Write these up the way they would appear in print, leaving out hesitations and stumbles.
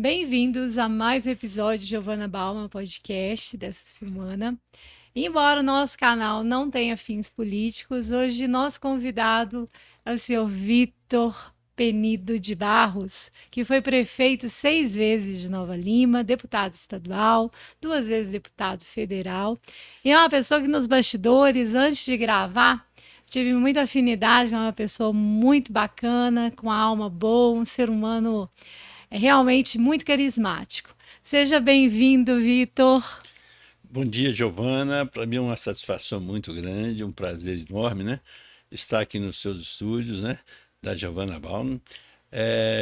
Bem-vindos a mais um episódio de Giovana Bauman Podcast dessa semana. Embora o nosso canal não tenha fins políticos, hoje nosso convidado é o senhor Vitor Penido de Barros, que foi prefeito 6 vezes de Nova Lima, deputado estadual, 2 vezes deputado federal, e é uma pessoa que nos bastidores, antes de gravar, tive muita afinidade, é uma pessoa muito bacana, com a alma boa, um ser humano realmente muito carismático. Seja bem-vindo, Vitor. Bom dia, Giovana. Para mim é uma satisfação muito grande, um prazer enorme, né? Estar aqui nos seus estúdios, né? Da Giovana Bauman.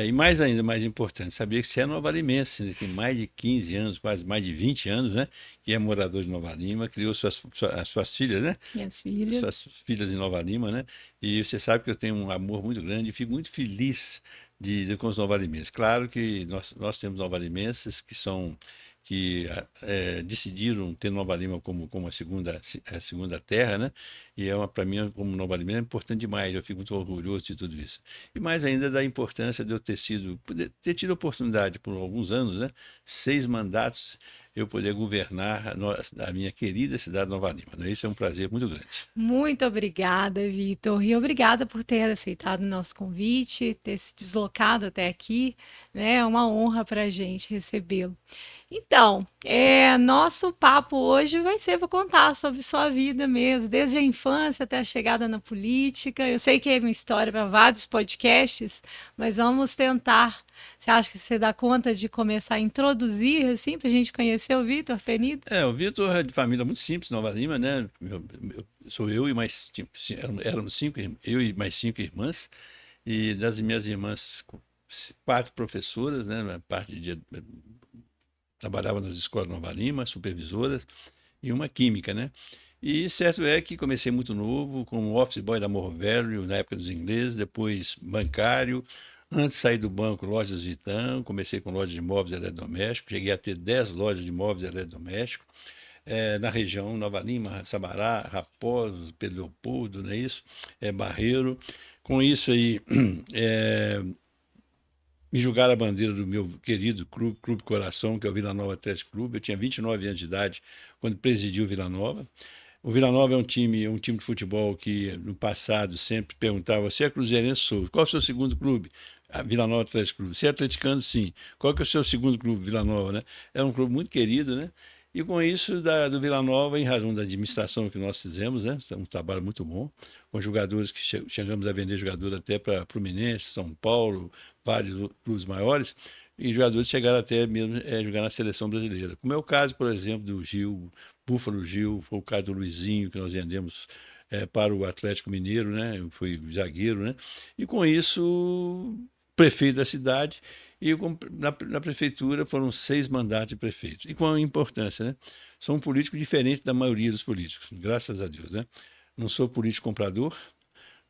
E mais ainda, mais importante, saber que você é nova-limense, né? Tem mais de 15 anos, quase mais de 20 anos, né? Que é morador de Nova Lima, criou as suas filhas, né? Minhas filhas. Suas filhas em Nova Lima, né? E você sabe que eu tenho um amor muito grande e fico muito feliz com os nova-limenses. Claro que nós temos nova-limenses que decidiram ter Nova Lima como a segunda terra, né? E para mim, como Nova Lima, é importante demais. Eu fico muito orgulhoso de tudo isso. E mais ainda da importância de eu ter tido a oportunidade por alguns anos, né? 6 mandatos, eu poder governar a minha querida cidade de Nova Lima, né? Isso é um prazer muito grande. Muito obrigada, Vitor. E obrigada por ter aceitado o nosso convite, ter se deslocado até aqui. Né? É uma honra para a gente recebê-lo. Então, nosso papo hoje vai ser para contar sobre sua vida mesmo, desde a infância até a chegada na política. Eu sei que é uma história para vários podcasts, mas vamos tentar. Você acha que você dá conta de começar a introduzir, assim, para a gente conhecer o Vitor Penido? O Vitor é de família muito simples, Nova Lima, né? Sou eu e mais éramos eu e mais 5 irmãs, e das minhas irmãs, 4 professoras, né? Na parte de trabalhava nas escolas de Nova Lima, supervisoras, e uma química, né? E certo é que comecei muito novo, como office boy da Morro Velho, na época dos ingleses, depois bancário. Antes de sair do banco, lojas Vitão, comecei com lojas de móveis e eletrodomésticos, cheguei a ter 10 lojas de móveis e eletrodomésticos, na região Nova Lima, Sabará, Raposo, Pedro Leopoldo, não é isso? Barreiro. Com isso aí, me julgaram a bandeira do meu querido Clube Coração, que é o Vila Nova Atlético Clube. Eu tinha 29 anos de idade quando presidi o Vila Nova. O Vila Nova é um time de futebol que no passado sempre perguntava: você é cruzeirense? Sou. Qual é o seu segundo clube? Vila Nova Atlético Clube. Você é atleticano? Sim. Qual que é o seu segundo clube? Vila Nova, né? É um clube muito querido, né? E com isso, do Vila Nova, em razão da administração que nós fizemos, né? Um trabalho muito bom, com jogadores que chegamos a vender jogadores até para Fluminense, São Paulo, vários clubes maiores, e jogadores chegaram até mesmo jogar na seleção brasileira. Como é o caso, por exemplo, do Gil, Búfalo Gil, foi o caso do Luizinho, que nós vendemos para o Atlético Mineiro, né? Foi zagueiro, né? E com isso, prefeito da cidade, e na prefeitura foram 6 mandatos de prefeito. E com a importância, né? Sou um político diferente da maioria dos políticos, graças a Deus, né? Não sou político comprador,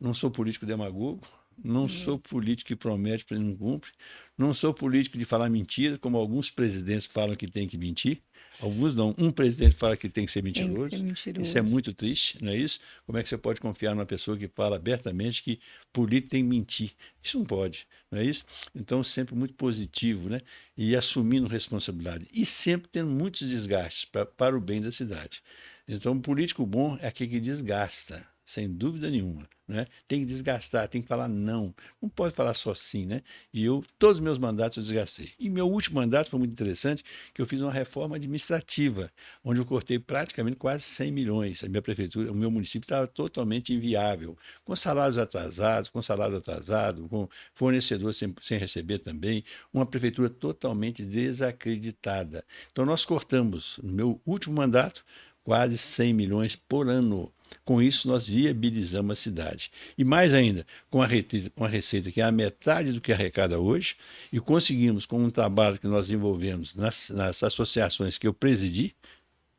não sou político demagogo, não sou político que promete para não cumpre, não sou político de falar mentira, como alguns presidentes falam que tem que mentir. Alguns não. Um presidente fala que tem que ser Tem que ser mentiroso. Isso é mentiroso. muito triste, não é isso? Como é que você pode confiar numa pessoa que fala abertamente que político tem que mentir? Isso não pode, não é isso? Então, sempre muito positivo, né? E assumindo responsabilidade. E sempre tendo muitos desgastes para o bem da cidade. Então, um político bom é aquele que desgasta, sem dúvida nenhuma, né? Tem que desgastar, tem que falar não. Não pode falar só sim, né? E todos os meus mandatos eu desgastei. E meu último mandato foi muito interessante, que eu fiz uma reforma administrativa, onde eu cortei praticamente quase 100 milhões. A minha prefeitura, o meu município estava totalmente inviável, com salários atrasados, com salário atrasado, com fornecedores sem receber também, uma prefeitura totalmente desacreditada. Então nós cortamos, no meu último mandato, quase 100 milhões por ano. Com isso, nós viabilizamos a cidade. E mais ainda, com uma receita que é a metade do que arrecada hoje, e conseguimos, com um trabalho que nós desenvolvemos nas associações que eu presidi,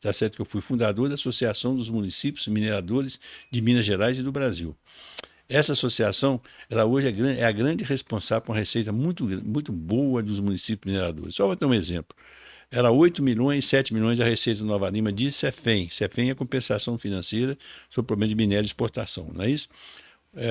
tá certo que eu fui fundador da Associação dos Municípios Mineradores de Minas Gerais e do Brasil. Essa associação, ela hoje é a grande responsável por uma receita muito, muito boa dos municípios mineradores. Só vou ter um exemplo. Era 8 milhões, 7 milhões a receita do Nova Lima de CEFEM. CEFEM é compensação financeira sobre o problema de minério de exportação, não é isso?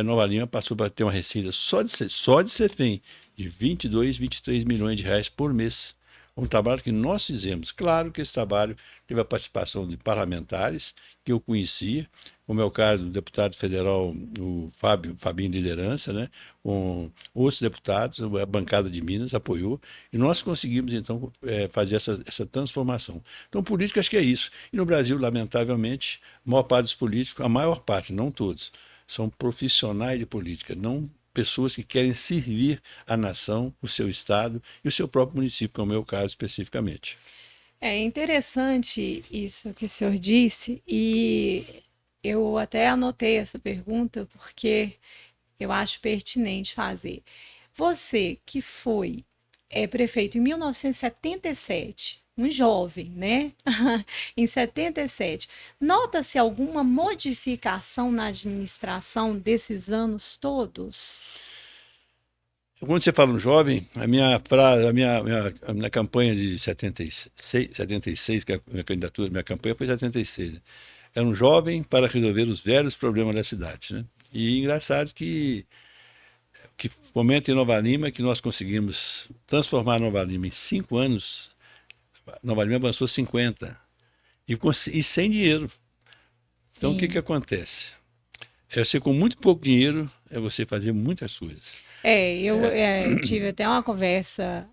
Nova Lima passou para ter uma receita só de CEFEM de 22, 23 milhões de reais por mês. Um trabalho que nós fizemos. Claro que esse trabalho teve a participação de parlamentares que eu conhecia, como é o caso do deputado federal, o Fabinho Liderança, né? Com outros deputados, a bancada de Minas apoiou, e nós conseguimos, então, fazer essa transformação. Então, política, acho que é isso. E no Brasil, lamentavelmente, a maior parte dos políticos, a maior parte, não todos, são profissionais de política, não pessoas que querem servir a nação, o seu estado e o seu próprio município, como é o meu caso especificamente. É interessante isso que o senhor disse, e eu até anotei essa pergunta porque eu acho pertinente fazer. Você que foi prefeito em 1977, um jovem, né? Em 77, nota-se alguma modificação na administração desses anos todos? Quando você fala um jovem, a minha campanha de 76, que é a minha candidatura, minha campanha foi 76. Né? Era um jovem para resolver os velhos problemas da cidade. Né? E engraçado que fomenta em Nova Lima que nós conseguimos transformar Nova Lima em 5 anos. Nova Lima avançou 50 e sem dinheiro. Então, o que Sim. acontece? Você com muito pouco dinheiro, você fazer muitas coisas. Eu tive até uma conversa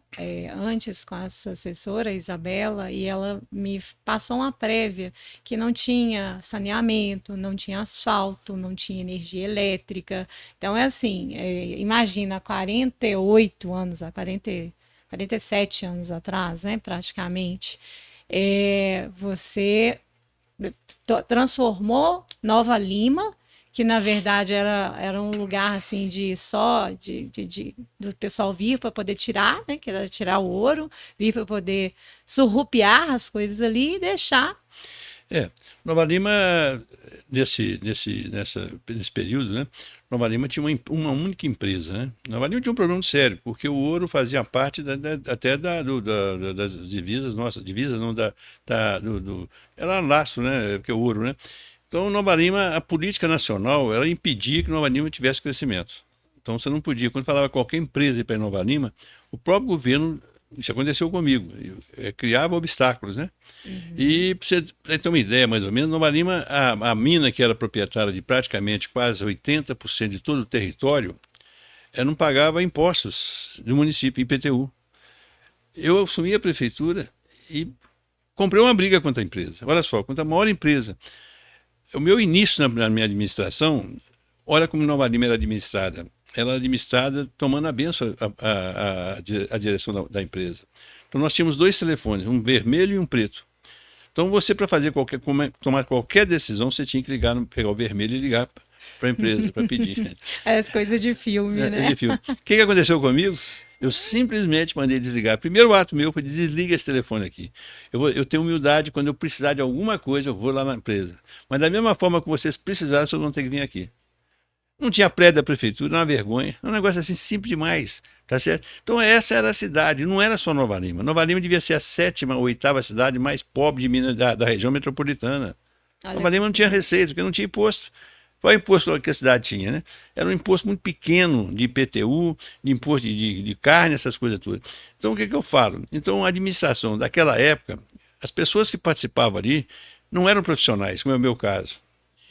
antes com a sua assessora, Isabela, e ela me passou uma prévia que não tinha saneamento, não tinha asfalto, não tinha energia elétrica. Então, é assim, imagina, 48 anos, 47 anos atrás, né, praticamente, você transformou Nova Lima, que na verdade era um lugar assim do pessoal vir para poder tirar, né, que era tirar o ouro, vir para poder surrupiar as coisas ali e deixar. Nova Lima, nesse período, né, Nova Lima tinha uma única empresa. Né? Nova Lima tinha um problema sério, porque o ouro fazia parte até das divisas, nossa, divisas não, era laço, né, porque o ouro, né? Então, Nova Lima, a política nacional, ela impedia que Nova Lima tivesse crescimento. Então, você não podia, quando falava qualquer empresa ir para Nova Lima, o próprio governo, isso aconteceu comigo, criava obstáculos, né? E para você ter uma ideia, mais ou menos, Nova Lima, a mina que era proprietária de praticamente quase 80% de todo o território, ela não pagava impostos do município, IPTU. Eu assumi a prefeitura e comprei uma briga contra a empresa. Olha só, contra a maior empresa. O meu início na minha administração, olha como Nova Lima era administrada. Ela era administrada tomando a benção a direção da empresa. Então nós tínhamos 2 telefones, um vermelho e um preto. Então você, para tomar qualquer decisão, você tinha que pegar o vermelho e ligar para a empresa para pedir. As coisas de filme, né? De filme. O que aconteceu comigo? Eu simplesmente mandei desligar. Primeiro ato meu foi desliga esse telefone aqui. Eu tenho humildade, quando eu precisar de alguma coisa, eu vou lá na empresa. Mas da mesma forma que vocês precisaram, vocês vão ter que vir aqui. Não tinha prédio da prefeitura, uma vergonha. É um negócio assim simples demais, tá certo? Então essa era a cidade, não era só Nova Lima. Nova Lima devia ser a 7ª ou 8ª cidade mais pobre de Minas, da região metropolitana. Nova Lima não tinha receita, porque não tinha imposto. Qual é o imposto que a cidade tinha, né? Era um imposto muito pequeno de IPTU, de imposto de carne, essas coisas todas. Então, o que eu falo? Então, a administração daquela época, as pessoas que participavam ali não eram profissionais, como é o meu caso.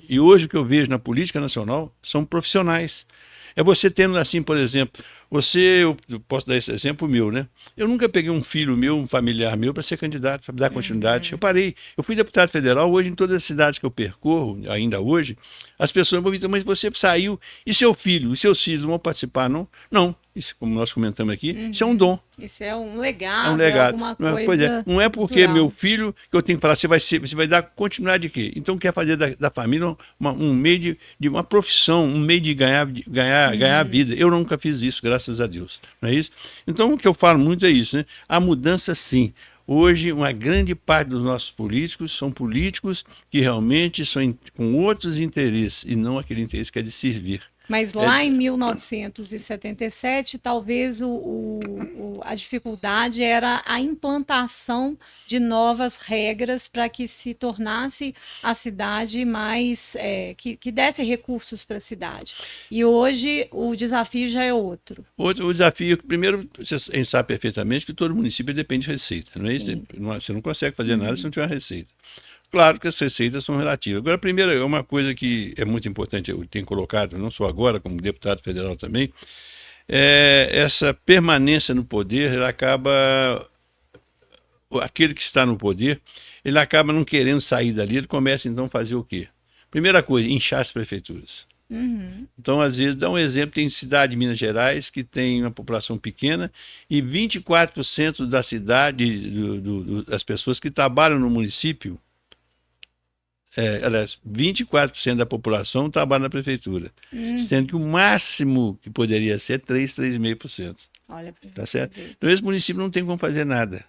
E hoje o que eu vejo na política nacional são profissionais. É você tendo assim, por exemplo, eu posso dar esse exemplo meu, né? Eu nunca peguei um filho meu, um familiar meu, para ser candidato, para dar continuidade. Eu parei. Eu fui deputado federal, hoje em todas as cidades que eu percorro, ainda hoje, as pessoas me dizem, mas você saiu, e seu filho, os seus filhos não vão participar, não? Não. Isso, como nós comentamos aqui, isso é um dom. Isso é um legado, É um legado. alguma Pois coisa não é porque cultural. meu filho que eu tenho que falar, você vai dar continuidade de quê? Então quer fazer da família um meio de uma profissão, um meio de ganhar vida. Eu nunca fiz isso, graças a Deus. Não é isso? Então o que eu falo muito é isso, né? A mudança sim. Hoje, uma grande parte dos nossos políticos são políticos que realmente são com outros interesses e não aquele interesse que é de servir. Mas lá em 1977, talvez a dificuldade era a implantação de novas regras para que se tornasse a cidade mais, que desse recursos para a cidade. E hoje o desafio já é outro. O desafio, primeiro, você sabe perfeitamente que todo município depende de receita, não é isso? Você não consegue fazer nada se não tiver receita. Claro que as receitas são relativas. Agora, primeiro, uma coisa que é muito importante, eu tenho colocado, não só agora, como deputado federal também, essa permanência no poder, aquele que está no poder, ele acaba não querendo sair dali, ele começa então a fazer o quê? Primeira coisa, inchar as prefeituras. Então, às vezes, dá um exemplo, tem cidade de Minas Gerais que tem uma população pequena e 24% da cidade, das pessoas que trabalham no município, aliás, 24% da população trabalha na prefeitura, sendo que o máximo que poderia ser é 3,5%. Olha, tá certo? Então, esse município não tem como fazer nada.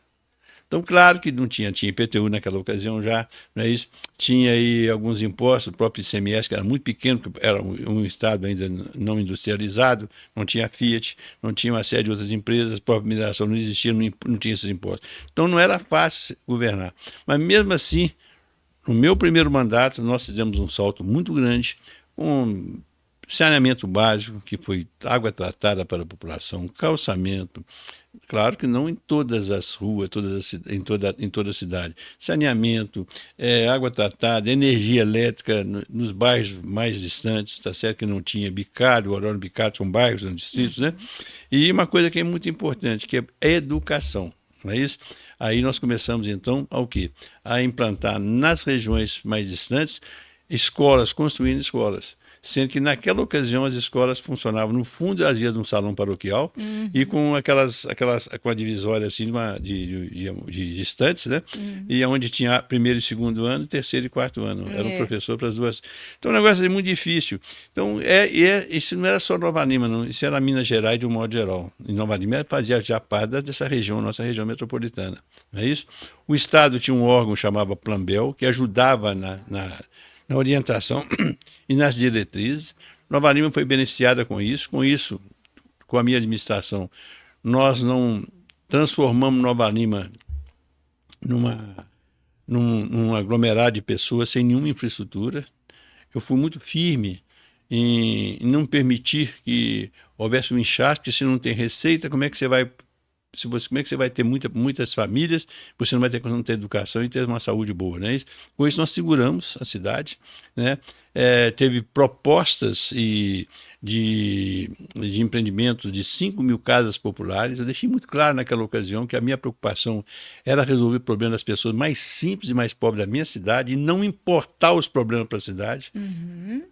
Então, claro que não tinha IPTU naquela ocasião já, não é isso? Tinha aí alguns impostos, o próprio ICMS, que era muito pequeno, porque era um estado ainda não industrializado, não tinha Fiat, não tinha uma série de outras empresas, a própria mineração não existia, não tinha esses impostos. Então, não era fácil governar. Mas, mesmo assim, no meu primeiro mandato, nós fizemos um salto muito grande, com saneamento básico, que foi água tratada para a população, calçamento, claro que não em todas as ruas, em toda a cidade, saneamento, água tratada, energia elétrica nos bairros mais distantes, tá certo que não tinha Bicário, Orônio Bicário, são bairros, são distritos, né? E uma coisa que é muito importante, que é a educação, não é isso? Aí nós começamos então a o quê? A implantar nas regiões mais distantes escolas, construindo escolas. Sendo que naquela ocasião as escolas funcionavam no fundo das vias de um salão paroquial e com com a divisória assim de estantes, né? E onde tinha primeiro e segundo ano, terceiro e quarto ano. Era um professor para as duas. Então o negócio é muito difícil. Então isso não era só Nova Lima, não. Isso era Minas Gerais de um modo geral. E Nova Lima fazia já parte dessa região, nossa região metropolitana. Não é isso? O Estado tinha um órgão chamado Plambel, que ajudava na orientação e nas diretrizes. Nova Lima foi beneficiada com isso. Com a minha administração, nós não transformamos Nova Lima num aglomerado de pessoas sem nenhuma infraestrutura. Eu fui muito firme em não permitir que houvesse um inchaço, porque se não tem receita, como é que você vai ter muitas famílias, você não vai ter condição de ter educação e ter uma saúde boa, né? Com isso nós seguramos a cidade, né? Teve propostas de empreendimento de 5.000 casas populares. Eu deixei muito claro naquela ocasião que a minha preocupação era resolver o problema das pessoas mais simples e mais pobres da minha cidade e não importar os problemas para a cidade.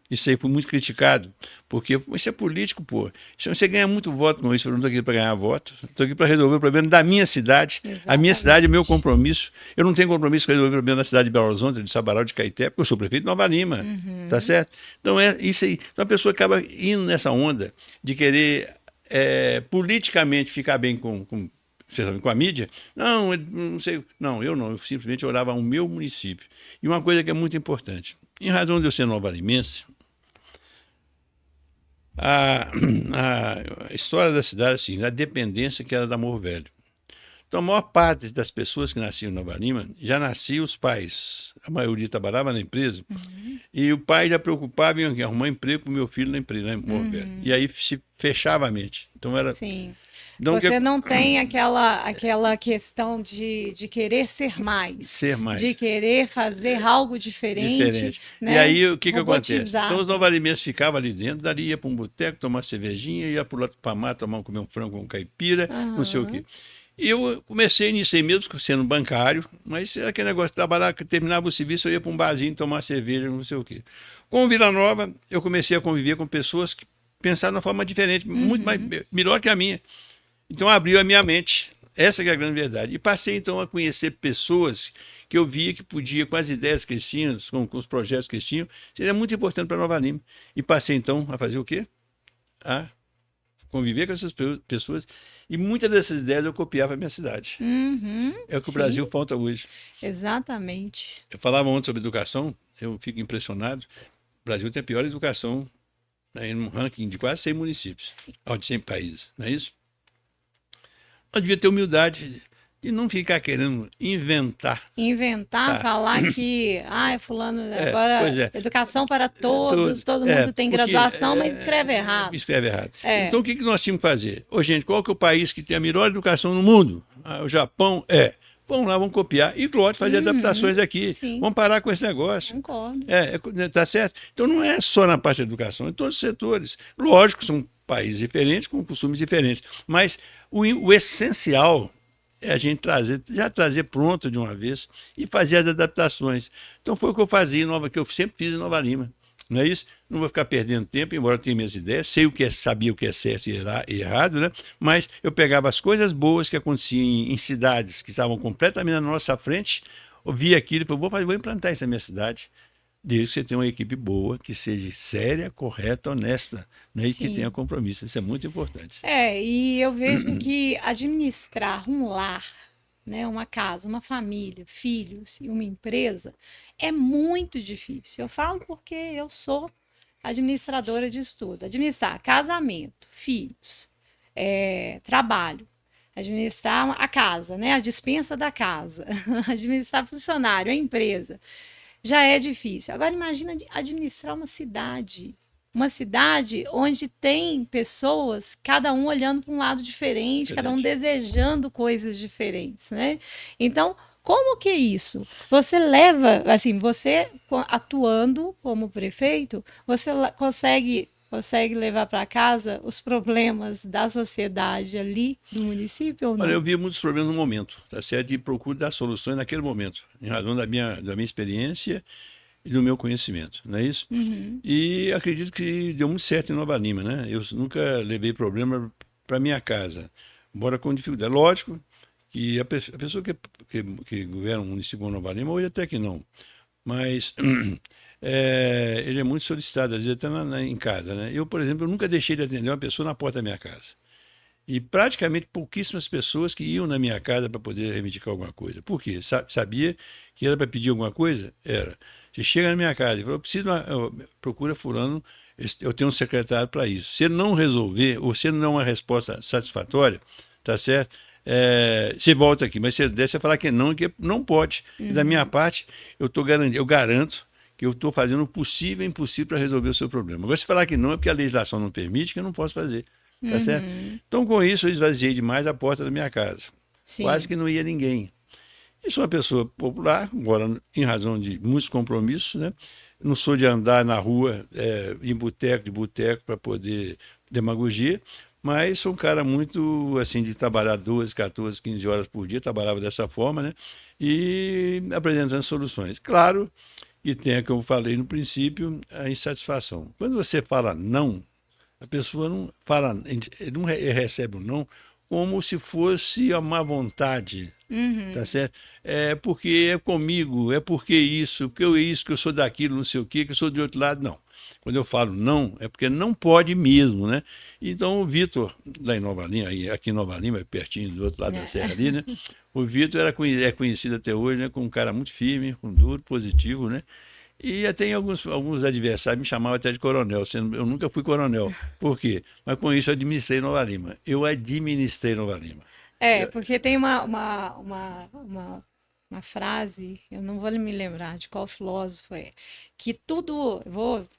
Isso aí foi muito criticado, porque isso é político, pô. Você ganha muito voto com isso. Eu não estou aqui para ganhar voto, estou aqui para resolver o problema da minha cidade. Exatamente. A minha cidade é meu compromisso. Eu não tenho compromisso com resolver o problema da cidade de Belo Horizonte, de Sabará, de Caeté, porque eu sou prefeito de Nova Lima. Tá certo? Então é isso aí. Então a pessoa acaba indo nessa onda de querer politicamente ficar bem com a mídia. Não, não sei. Não, eu simplesmente olhava o meu município. E uma coisa que é muito importante. Em razão de eu ser nova-limense, a história da cidade, assim, a dependência que era da Morro Velho. Então, a maior parte das pessoas que nasciam em Nova Lima, já nasciam os pais. A maioria trabalhava na empresa. E o pai já preocupava em arrumar emprego para o meu filho na empresa, né? E aí se fechava a mente. Então, era... Sim. Então, você não tem aquela questão de querer ser mais. De querer fazer algo diferente. Né? E aí, o que acontece? Então, os nova-limenses ficavam ali dentro, dali ia para um boteco, tomar cervejinha, ia para o lado do mar, comer um frango com caipira, não sei o quê. E eu comecei nisso aí mesmo, sendo bancário, mas era aquele negócio de trabalhar, que terminava o serviço, eu ia para um barzinho tomar cerveja, não sei o quê. Com o Vila Nova, eu comecei a conviver com pessoas que pensaram de uma forma diferente, muito melhor que a minha. Então abriu a minha mente, essa que é a grande verdade. E passei então a conhecer pessoas que eu via que podia, com as ideias que eles tinham, com os projetos que eles tinham, seria muito importante para Nova Lima. E passei então a fazer o quê? A conviver com essas pessoas. E muitas dessas ideias eu copiava a minha cidade. É o que o Brasil falta hoje. Exatamente. Eu falava ontem sobre educação, eu fico impressionado. O Brasil tem a pior educação né, num ranking de quase 100 municípios, Sim. de 100 países, não é isso? Nós devia ter humildade de não ficar querendo inventar. Inventar, Tá? falar que, fulano, agora Pois é. educação para todos, todo mundo tem Porque graduação, mas escreve errado. escreve errado. É. Então, o que nós tínhamos que fazer? Ô, gente, qual que é o país que tem a melhor educação no mundo? O Japão é. Vamos lá, vamos copiar. E, claro, fazer adaptações aqui. Sim. Vamos parar com esse negócio. Concordo. Tá certo? Então, não é só na parte da educação, é em todos os setores. Lógico, são países diferentes, com costumes diferentes. Mas o essencial é a gente trazer pronto de uma vez e fazer as adaptações. Então foi o que eu fazia que eu sempre fiz em Nova Lima. Não é isso? Não vou ficar perdendo tempo, embora eu tenha minhas ideias, sabia o que é certo e errado, né? Mas eu pegava as coisas boas que aconteciam em cidades que estavam completamente na nossa frente, ouvia aquilo e falei, vou implantar isso na minha cidade. Desde que você tenha uma equipe boa, que seja séria, correta, honesta, né? E que tenha compromisso. Isso é muito importante. E eu vejo que administrar um lar, né, uma casa, uma família, filhos e uma empresa é muito difícil. Eu falo porque eu sou administradora disso tudo. Administrar casamento, filhos, trabalho, administrar a casa, né, a despensa da casa, administrar funcionário, a empresa. Já é difícil. Agora imagina administrar uma cidade onde tem pessoas, cada um olhando para um lado diferente, cada um desejando coisas diferentes, né? Então, como que é isso? Você leva, assim, você atuando como prefeito, você consegue levar para casa os problemas da sociedade ali do município ou não? Olha, eu via muitos problemas no momento, tá certo? E procuro dar soluções naquele momento, em razão da minha experiência e do meu conhecimento, não é isso? E acredito que deu muito certo em Nova Lima, né? Eu nunca levei problema para minha casa, embora com dificuldade. Lógico que a pessoa que governa o município de Nova Lima, hoje até que não, mas ele é muito solicitado, às vezes até em casa, né? Eu, por exemplo, eu nunca deixei de atender uma pessoa na porta da minha casa. E praticamente pouquíssimas pessoas que iam na minha casa para poder reivindicar alguma coisa. Por quê? Sabia que era para pedir alguma coisa? Era. Você chega na minha casa e fala, procura fulano, eu tenho um secretário para isso. Se ele não resolver, ou se ele não é uma resposta satisfatória, tá certo? Você volta aqui, mas se der, você falar que não pode. E da minha parte, eu garanto que eu estou fazendo o possível e impossível para resolver o seu problema. Agora, se falar que não, é porque a legislação não permite, que eu não posso fazer. Tá certo? Então, com isso, eu esvaziei demais a porta da minha casa. Sim. Quase que não ia ninguém. E sou uma pessoa popular, agora em razão de muitos compromissos, né? Não sou de andar na rua, de boteco, para poder demagogia, mas sou um cara muito, assim, de trabalhar 12, 14, 15 horas por dia, trabalhava dessa forma, né? E apresentando soluções. Claro que tem, como eu falei no princípio, a insatisfação. Quando você fala não, a pessoa não fala, não recebe o não como se fosse a má vontade, tá certo? É porque é comigo, é porque isso, que eu sou daquilo, não sei o quê, que eu sou de outro lado, não. Quando eu falo não, é porque não pode mesmo, né? Então o Vitor, lá em Nova Lima, aqui em Nova Lima, pertinho do outro lado da serra ali, né? O Vitor é conhecido até hoje, né, como um cara muito firme, duro, positivo, né? E até alguns adversários me chamavam até de coronel, eu nunca fui coronel. Por quê? Mas com isso eu administrei Nova Lima. Eu administrei Nova Lima. Porque tem uma frase, eu não vou me lembrar de qual filósofo é, que tudo,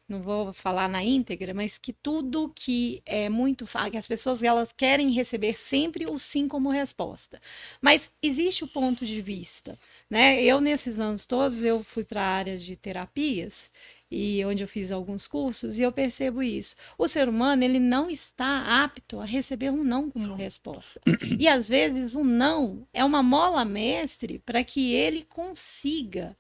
não vou falar na íntegra, mas que tudo que é muito que as pessoas elas querem receber sempre o sim como resposta. Mas existe o ponto de vista, né? Eu nesses anos todos eu fui para a área de terapias e onde eu fiz alguns cursos e eu percebo isso. O ser humano ele não está apto a receber um não como resposta. E às vezes um não é uma mola mestre para que ele consiga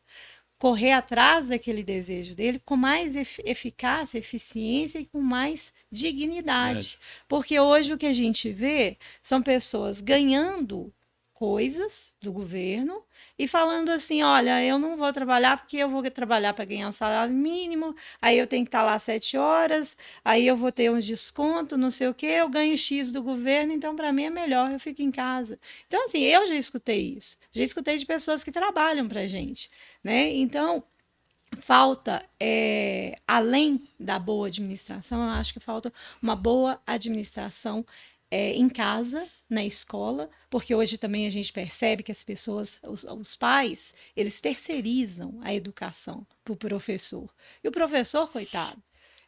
correr atrás daquele desejo dele com mais eficácia, eficiência e com mais dignidade. Porque hoje o que a gente vê são pessoas ganhando coisas do governo e falando assim, olha, eu não vou trabalhar porque eu vou trabalhar para ganhar um salário mínimo, aí eu tenho que estar lá 7 horas, aí eu vou ter um desconto, não sei o quê, eu ganho X do governo, então para mim é melhor, eu fico em casa. Então, assim, eu já escutei isso, já escutei de pessoas que trabalham para a gente, né? Então, falta, além da boa administração, eu acho que falta uma boa administração em casa, na escola, porque hoje também a gente percebe que as pessoas, os pais, eles terceirizam a educação para o professor. E o professor, coitado,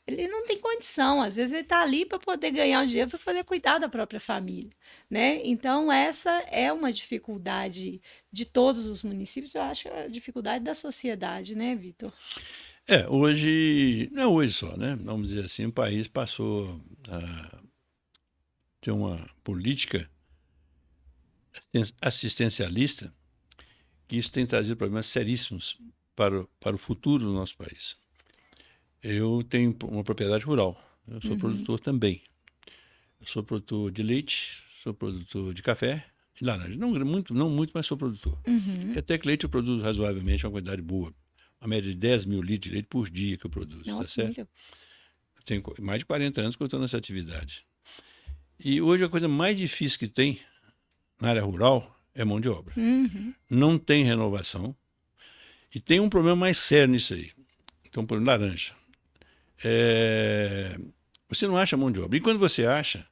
ele não tem condição, às vezes ele está ali para poder ganhar o dinheiro, para poder cuidar da própria família, né? Então, essa é uma dificuldade de todos os municípios, eu acho que é a dificuldade da sociedade, né, Vitor? Hoje, não é hoje só, né? Vamos dizer assim, o país passou a ter uma política assistencialista, que isso tem trazido problemas seríssimos para o futuro do nosso país. Eu tenho uma propriedade rural, eu sou produtor também. Eu sou produtor de leite, sou produtor de café e laranja. Não muito, mas sou produtor. Porque até que leite eu produzo razoavelmente, uma quantidade boa. Uma média de 10 mil litros de leite por dia que eu produzo, tá Nossa, certo? muito. Eu tenho mais de 40 anos que eu estou nessa atividade. E hoje a coisa mais difícil que tem na área rural é mão de obra. Não tem renovação. E tem um problema mais sério nisso aí. Então, por exemplo, laranja. Você não acha mão de obra. E quando você acha,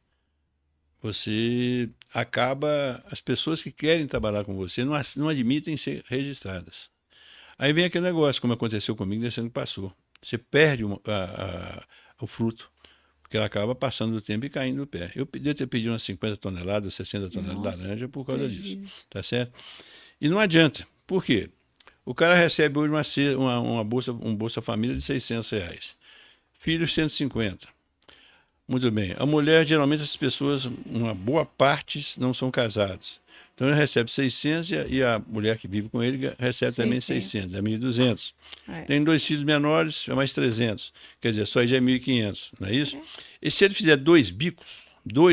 você acaba... As pessoas que querem trabalhar com você não admitem ser registradas. Aí vem aquele negócio, como aconteceu comigo nesse ano que passou. Você perde o fruto, porque ela acaba passando o tempo e caindo do pé. Eu podia ter pedido umas 50 toneladas, 60 toneladas de laranja por causa disso. Tá certo? E não adianta. Por quê? O cara recebe hoje uma Bolsa Família de R$600. Filhos, 150. Muito bem. A mulher, geralmente, essas pessoas, uma boa parte, não são casados. Então, ele recebe 600 e a mulher que vive com ele recebe também 600, é 1.200. Tem 2 filhos menores, é mais 300. Quer dizer, só já é 1.500, não é isso? E se ele fizer 2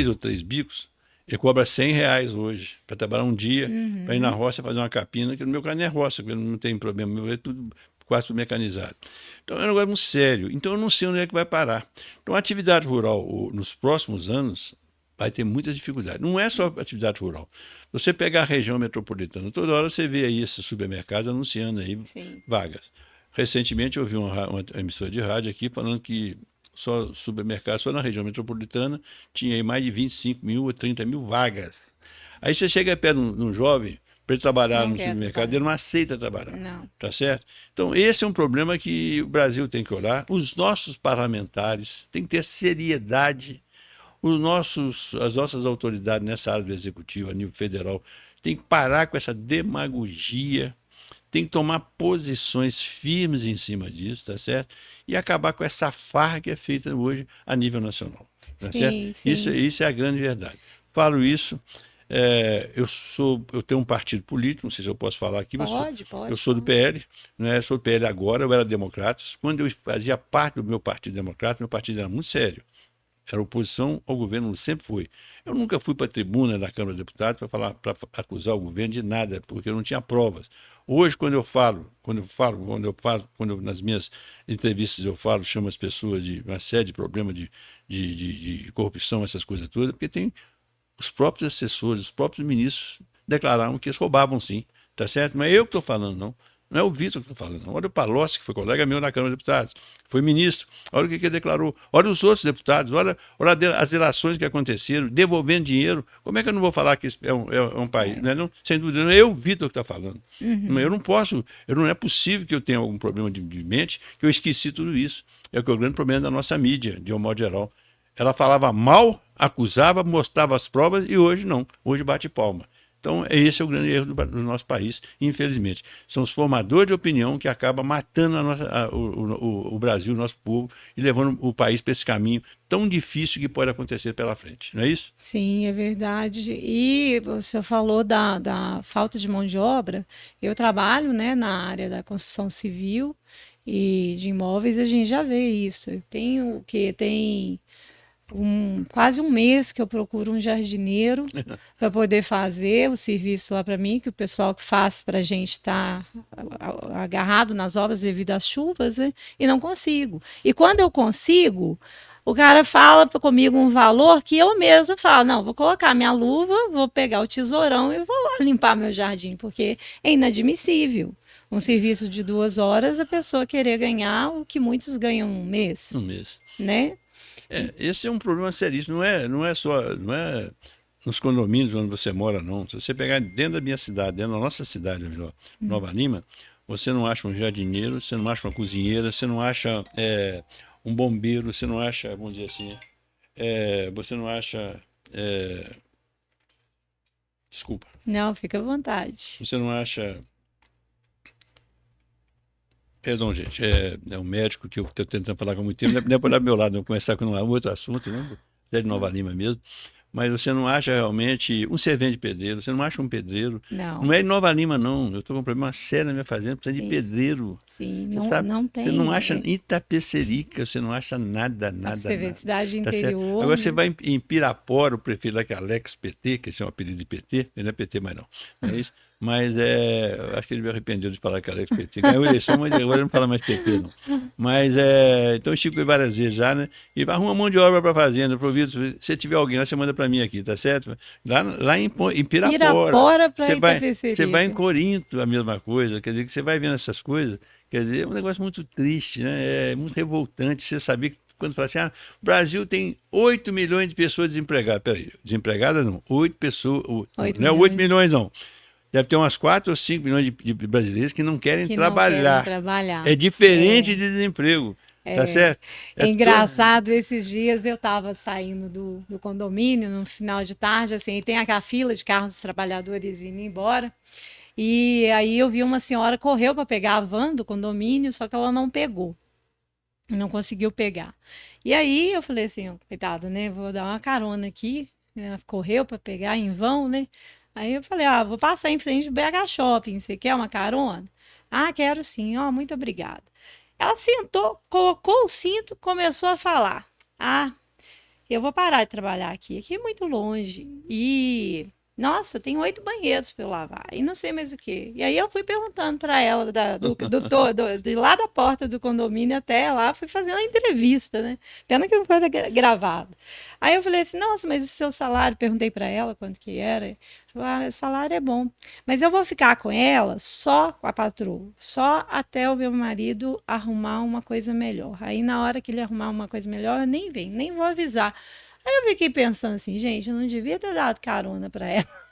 ou 3 bicos, ele cobra R$100 hoje para trabalhar um dia, para ir na roça fazer uma capina, que no meu caso não é roça, porque não tem problema, meu é tudo quase tudo mecanizado. Então é um negócio muito sério. Então eu não sei onde é que vai parar. Então a atividade rural, nos próximos anos, vai ter muitas dificuldades. Não é só atividade rural. Você pegar a região metropolitana, toda hora você vê aí esses supermercados anunciando aí vagas. Recentemente eu vi uma emissora de rádio aqui falando que só supermercado, só na região metropolitana, tinha aí mais de 25 mil ou 30 mil vagas. Aí você chega perto de um jovem, para ele trabalhar no supermercado, ele não aceita trabalhar. Não. Tá certo? Então, esse é um problema que o Brasil tem que olhar. Os nossos parlamentares têm que ter seriedade. As nossas autoridades nessa área do executivo, a nível federal, têm que parar com essa demagogia, tem que tomar posições firmes em cima disso, tá certo? E acabar com essa farra que é feita hoje a nível nacional. Tá certo? Sim. Isso é a grande verdade. Falo isso. Eu tenho um partido político, não sei se eu posso falar aqui, mas Pode. eu sou do PL, né? Sou do PL agora, eu era democrata. Quando eu fazia parte do meu partido democrata, meu partido era muito sério. Era oposição ao governo, sempre foi. Eu nunca fui para a tribuna da Câmara de Deputados para acusar o governo de nada, porque eu não tinha provas. Hoje, quando nas minhas entrevistas eu falo, chamo as pessoas de uma série de problemas de corrupção, essas coisas todas, porque tem os próprios assessores, os próprios ministros declararam que eles roubavam sim, tá certo? Não é eu que estou falando, não. Não é o Vitor que está falando, não. Olha o Palocci, que foi colega meu na Câmara de Deputados, foi ministro. Olha o que ele declarou. Olha os outros deputados, olha as delações que aconteceram, devolvendo dinheiro. Como é que eu não vou falar que isso é um país? Não, sem dúvida, não é eu, Vitor, que está falando. Eu não posso, não é possível que eu tenha algum problema de mente, que eu esqueci tudo isso. É o grande problema da nossa mídia, de um modo geral. Ela falava mal, acusava, mostrava as provas e hoje não. Hoje bate palma. Então, esse é o grande erro do nosso país, infelizmente. São os formadores de opinião que acabam matando o Brasil, o nosso povo, e levando o país para esse caminho tão difícil que pode acontecer pela frente. Não é isso? Sim, é verdade. E você falou da falta de mão de obra. Eu trabalho, né, na área da construção civil e de imóveis, a gente já vê isso. Eu tenho tem quase um mês que eu procuro um jardineiro para poder fazer o serviço lá para mim, que o pessoal que faz para a gente está agarrado nas obras devido às chuvas, né? E não consigo. E quando eu consigo, o cara fala comigo um valor que eu mesmo falo, não, vou colocar minha luva, vou pegar o tesourão e vou lá limpar meu jardim, porque é inadmissível. um serviço de 2 horas, a pessoa querer ganhar o que muitos ganham um mês, Um mês. né? Esse é um problema seríssimo. Não é nos condomínios onde você mora, não. Se você pegar dentro da minha cidade, dentro da nossa cidade, ou melhor, Nova Lima, você não acha um jardineiro, você não acha uma cozinheira, você não acha um bombeiro, você não acha, vamos dizer assim, você não acha. Desculpa. Não, fica à vontade. Você não acha. Perdão, gente, é um médico que eu estou tentando falar com muito tempo, não é para olhar do meu lado, não começar com um outro assunto, não, é de Nova Lima mesmo, mas você não acha realmente um servente de pedreiro, você não acha um pedreiro, Não, não é de Nova Lima, não, eu estou com um problema sério na minha fazenda, precisa de sim, pedreiro, sim, você não, sabe, não você não tem. acha em Itapecerica, você não acha nada, Pra nada, você ver, nada, cidade tá certo? interior, Agora você né? vai em Pirapora, o prefeito lá que é Alex PT, que esse é um apelido de PT, ele não é PT mais não é isso? Mas eu acho que ele me arrependeu de falar que Alex PT ganhou a eleição, mas agora ele não fala mais PT, não. Mas então eu estive com ele várias vezes já, né? E arruma mão de obra para a fazenda, provido. Se tiver alguém lá, você manda para mim aqui, tá certo? Lá em Pirapora, Pirapora para você vai em Itapecerica. Corinto, a mesma coisa. Quer dizer, que você vai vendo essas coisas, quer dizer, é um negócio muito triste, né? É muito revoltante você saber que quando fala assim, o Brasil tem 8 milhões de pessoas desempregadas. Peraí, desempregadas não, 8 pessoas, 8 não é 8 milhões milhões não. Deve ter umas 4 ou 5 milhões de brasileiros que não querem que não querem trabalhar. trabalhar. É diferente de desemprego, tá certo? É Todo... engraçado, esses dias eu estava saindo do condomínio no final de tarde, assim, e tem aquela fila de carros dos trabalhadores indo embora. E aí eu vi uma senhora correu para pegar a van do condomínio, só que ela não pegou, não conseguiu pegar. E aí eu falei assim, ó, coitada, né? Vou dar uma carona aqui. Ela correu para pegar em vão, né? Aí eu falei, vou passar em frente do BH Shopping, você quer uma carona? Ah, quero sim, ó, muito obrigada. Ela sentou, colocou o cinto, começou a falar. Ah, eu vou parar de trabalhar aqui. Aqui é muito longe. E, nossa, tem 8 banheiros para eu lavar. E não sei mais o quê. E aí eu fui perguntando para ela, de lá da porta do condomínio até lá, fui fazendo a entrevista, né? Pena que não foi gravado. Aí eu falei assim, nossa, mas o seu salário? Perguntei para ela quanto que era. O salário é bom. Mas eu vou ficar com ela, só com a patroa, só até o meu marido arrumar uma coisa melhor. Aí, na hora que ele arrumar uma coisa melhor, eu nem venho, nem vou avisar. Aí eu fiquei pensando assim, gente, eu não devia ter dado carona para ela.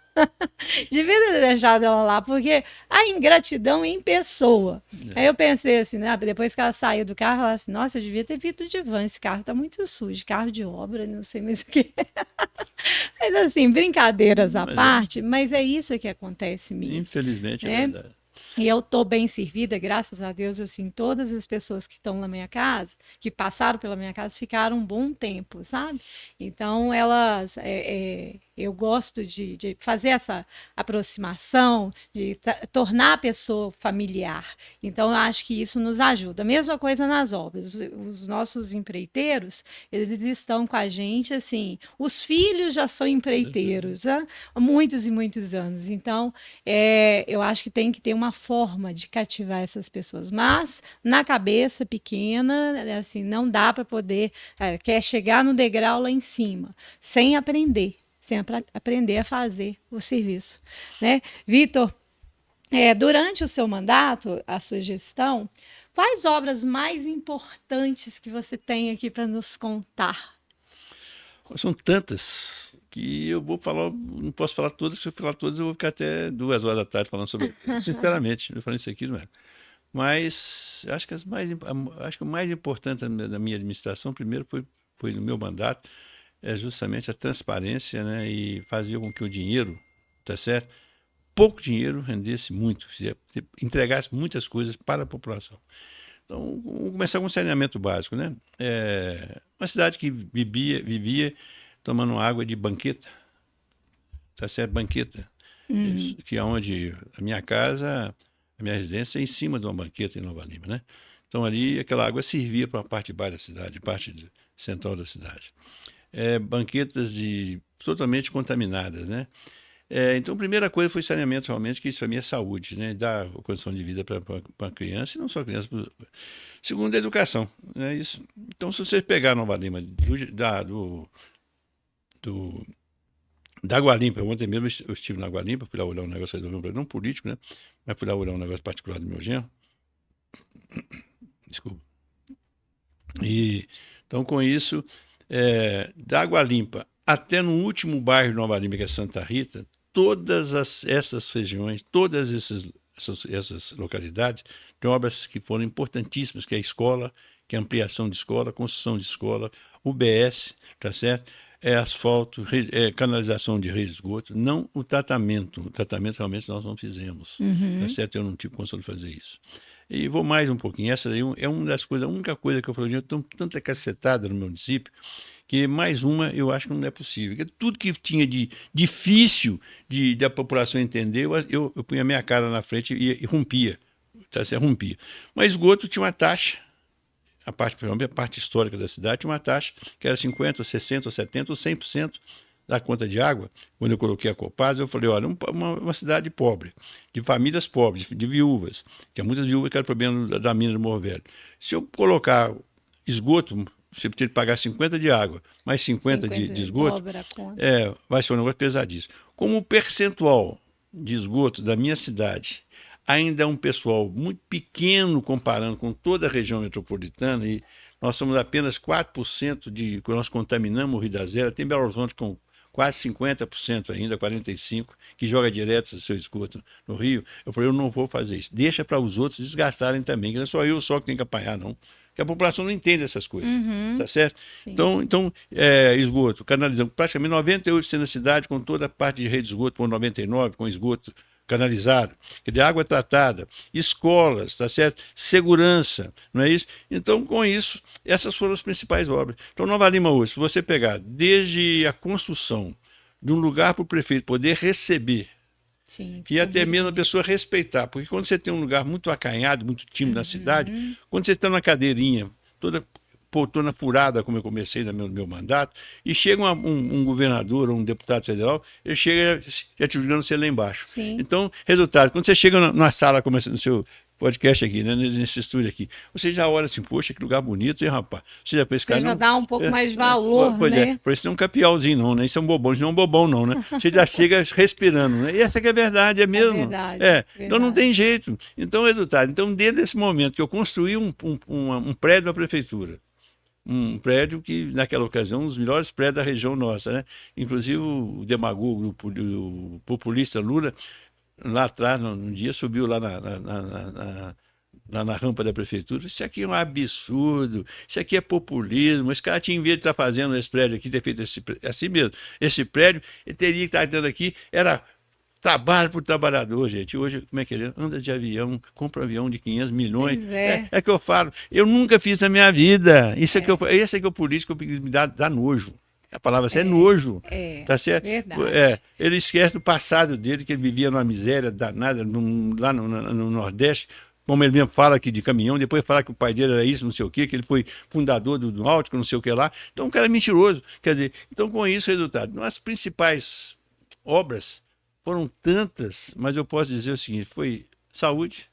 Devia ter deixado ela lá, porque a ingratidão em pessoa. Aí eu pensei assim, né? Depois que ela saiu do carro, ela assim, nossa, eu devia ter vindo de van, esse carro tá muito sujo, carro de obra, não sei mais o que. Mas assim, brincadeiras à Mas é, parte, mas é isso que acontece mesmo, infelizmente é né? verdade. E eu estou bem servida, graças a Deus, assim, todas as pessoas que estão na minha casa, que passaram pela minha casa, ficaram um bom tempo, sabe? Então, elas, eu gosto de fazer essa aproximação, de tornar a pessoa familiar. Então, eu acho que isso nos ajuda. A mesma coisa nas obras. Os nossos empreiteiros, eles estão com a gente, assim, os filhos já são empreiteiros, né? Há muitos e muitos anos. Então, eu acho que tem que ter uma forma de cativar essas pessoas, mas na cabeça pequena, assim, não dá para poder, quer chegar no degrau lá em cima, sem aprender, aprender a fazer o serviço, né? Vitor, durante o seu mandato, a sua gestão, quais obras mais importantes que você tem aqui para nos contar? São tantas que eu vou falar, não posso falar todas, se eu falar todas eu vou ficar até 2 horas da tarde falando sobre. Sinceramente, eu falando isso aqui, não é? Mas acho que acho que o mais importante da minha administração, primeiro foi no meu mandato, é justamente a transparência, né, e fazer com que o dinheiro, tá certo? Pouco dinheiro rendesse muito, entregasse muitas coisas para a população. Então, vamos começar com o saneamento básico, né? Uma cidade que vivia tomando água de banqueta, tá certo? Banqueta. Isso, que é onde a minha casa, a minha residência é em cima de uma banqueta em Nova Lima, né? Então ali aquela água servia para a parte de baixo da cidade, parte central da cidade. Banquetas totalmente contaminadas, né? Então, a primeira coisa foi saneamento, realmente, que isso para mim é saúde, né? Dar condição de vida para a criança, e não só a criança. Segundo, a educação, né? Isso. Então, se você pegar Nova Lima, do Da Água Limpa, ontem mesmo eu estive na Água Limpa, fui lá olhar um negócio, resolver um problema, não político, né? Mas fui lá olhar um negócio particular do meu genro. Desculpa. E, então, com isso, da Água Limpa até no último bairro de Nova Lima, que é Santa Rita, essas regiões, todas essas localidades, têm obras que foram importantíssimas, que é a escola, que é a ampliação de escola, construção de escola, UBS, tá certo? Asfalto, canalização de rede de esgoto, não o tratamento. O tratamento realmente nós não fizemos, tá certo? Eu não tive condição de fazer isso. E vou mais um pouquinho. Essa daí é uma das coisas, a única coisa que eu falei, eu estou tanta cacetada no meu município, que mais uma eu acho que não é possível. Porque tudo que tinha de difícil da população entender, eu punha a minha cara na frente e rompia. Tá certo? Rompia. Mas esgoto tinha uma taxa. A parte histórica da cidade tinha uma taxa que era 50%, 60%, 70% ou 100% da conta de água. Quando eu coloquei a Copasa, eu falei, olha, uma cidade pobre, de famílias pobres, de viúvas, que há muitas viúvas que eram problema da mina do Morro Velho. Se eu colocar esgoto, você precisa pagar 50 de água, mais 50 de esgoto, vai ser um negócio pesadíssimo. Como o percentual de esgoto da minha cidade ainda é um pessoal muito pequeno comparando com toda a região metropolitana, e nós somos apenas 4% que nós contaminamos o Rio da Zero, tem Belo Horizonte com quase 50% ainda, 45%, que joga direto o seu esgoto no Rio. Eu falei, eu não vou fazer isso. Deixa para os outros desgastarem também, que não é só eu que tenho que apanhar, não. Porque a população não entende essas coisas, tá certo? Sim. Então esgoto, canalizamos praticamente 98% da cidade, com toda a parte de rede de esgoto, com 99%, com esgoto canalizado, quer dizer, água tratada, escolas, tá certo? Segurança, não é isso? Então, com isso, essas foram as principais obras. Então, Nova Lima hoje, se você pegar desde a construção de um lugar para o prefeito poder receber, sim, e até mesmo a pessoa respeitar, porque quando você tem um lugar muito acanhado, muito tímido na cidade, quando você está numa cadeirinha toda poltrona furada, como eu comecei no meu mandato, e chega um governador ou um deputado federal, ele chega já te julgando você lá embaixo. Sim. Então, resultado, quando você chega numa sala, como no seu podcast aqui, né, nesse estúdio aqui, você já olha assim, poxa, que lugar bonito, hein, rapaz? Você já fez, você já dá um pouco mais de valor, pois né? Por isso não é um capialzinho, não, né? Isso é um bobão, isso não é um bobão, não, né? Você já chega respirando, né? E essa que é a verdade, é mesmo. Verdade. Então não tem jeito. Então, resultado, desde esse momento que eu construí um prédio da prefeitura, um prédio que, naquela ocasião, um dos melhores prédios da região nossa, né? Inclusive o demagogo, o populista Lula, lá atrás, num dia, subiu lá na rampa da prefeitura. Isso aqui é um absurdo, isso aqui é populismo. Esse cara tinha, em vez de estar fazendo esse prédio aqui, ter feito assim mesmo, esse prédio, ele teria que estar dando aqui, era trabalho para o trabalhador, gente. Hoje, como é que ele anda de avião, compra um avião de 500 milhões. É que eu falo, eu nunca fiz na minha vida. Esse é que é o político que me dá nojo. A palavra é nojo. Tá certo? Ele esquece do passado dele, que ele vivia numa miséria danada lá no Nordeste. Como ele mesmo fala aqui de caminhão, depois fala que o pai dele era isso, não sei o quê, que ele foi fundador do Náutico, não sei o que lá. Então, o cara é mentiroso. Quer dizer, então com isso, resultado. As principais obras foram tantas, mas eu posso dizer o seguinte, foi saúde,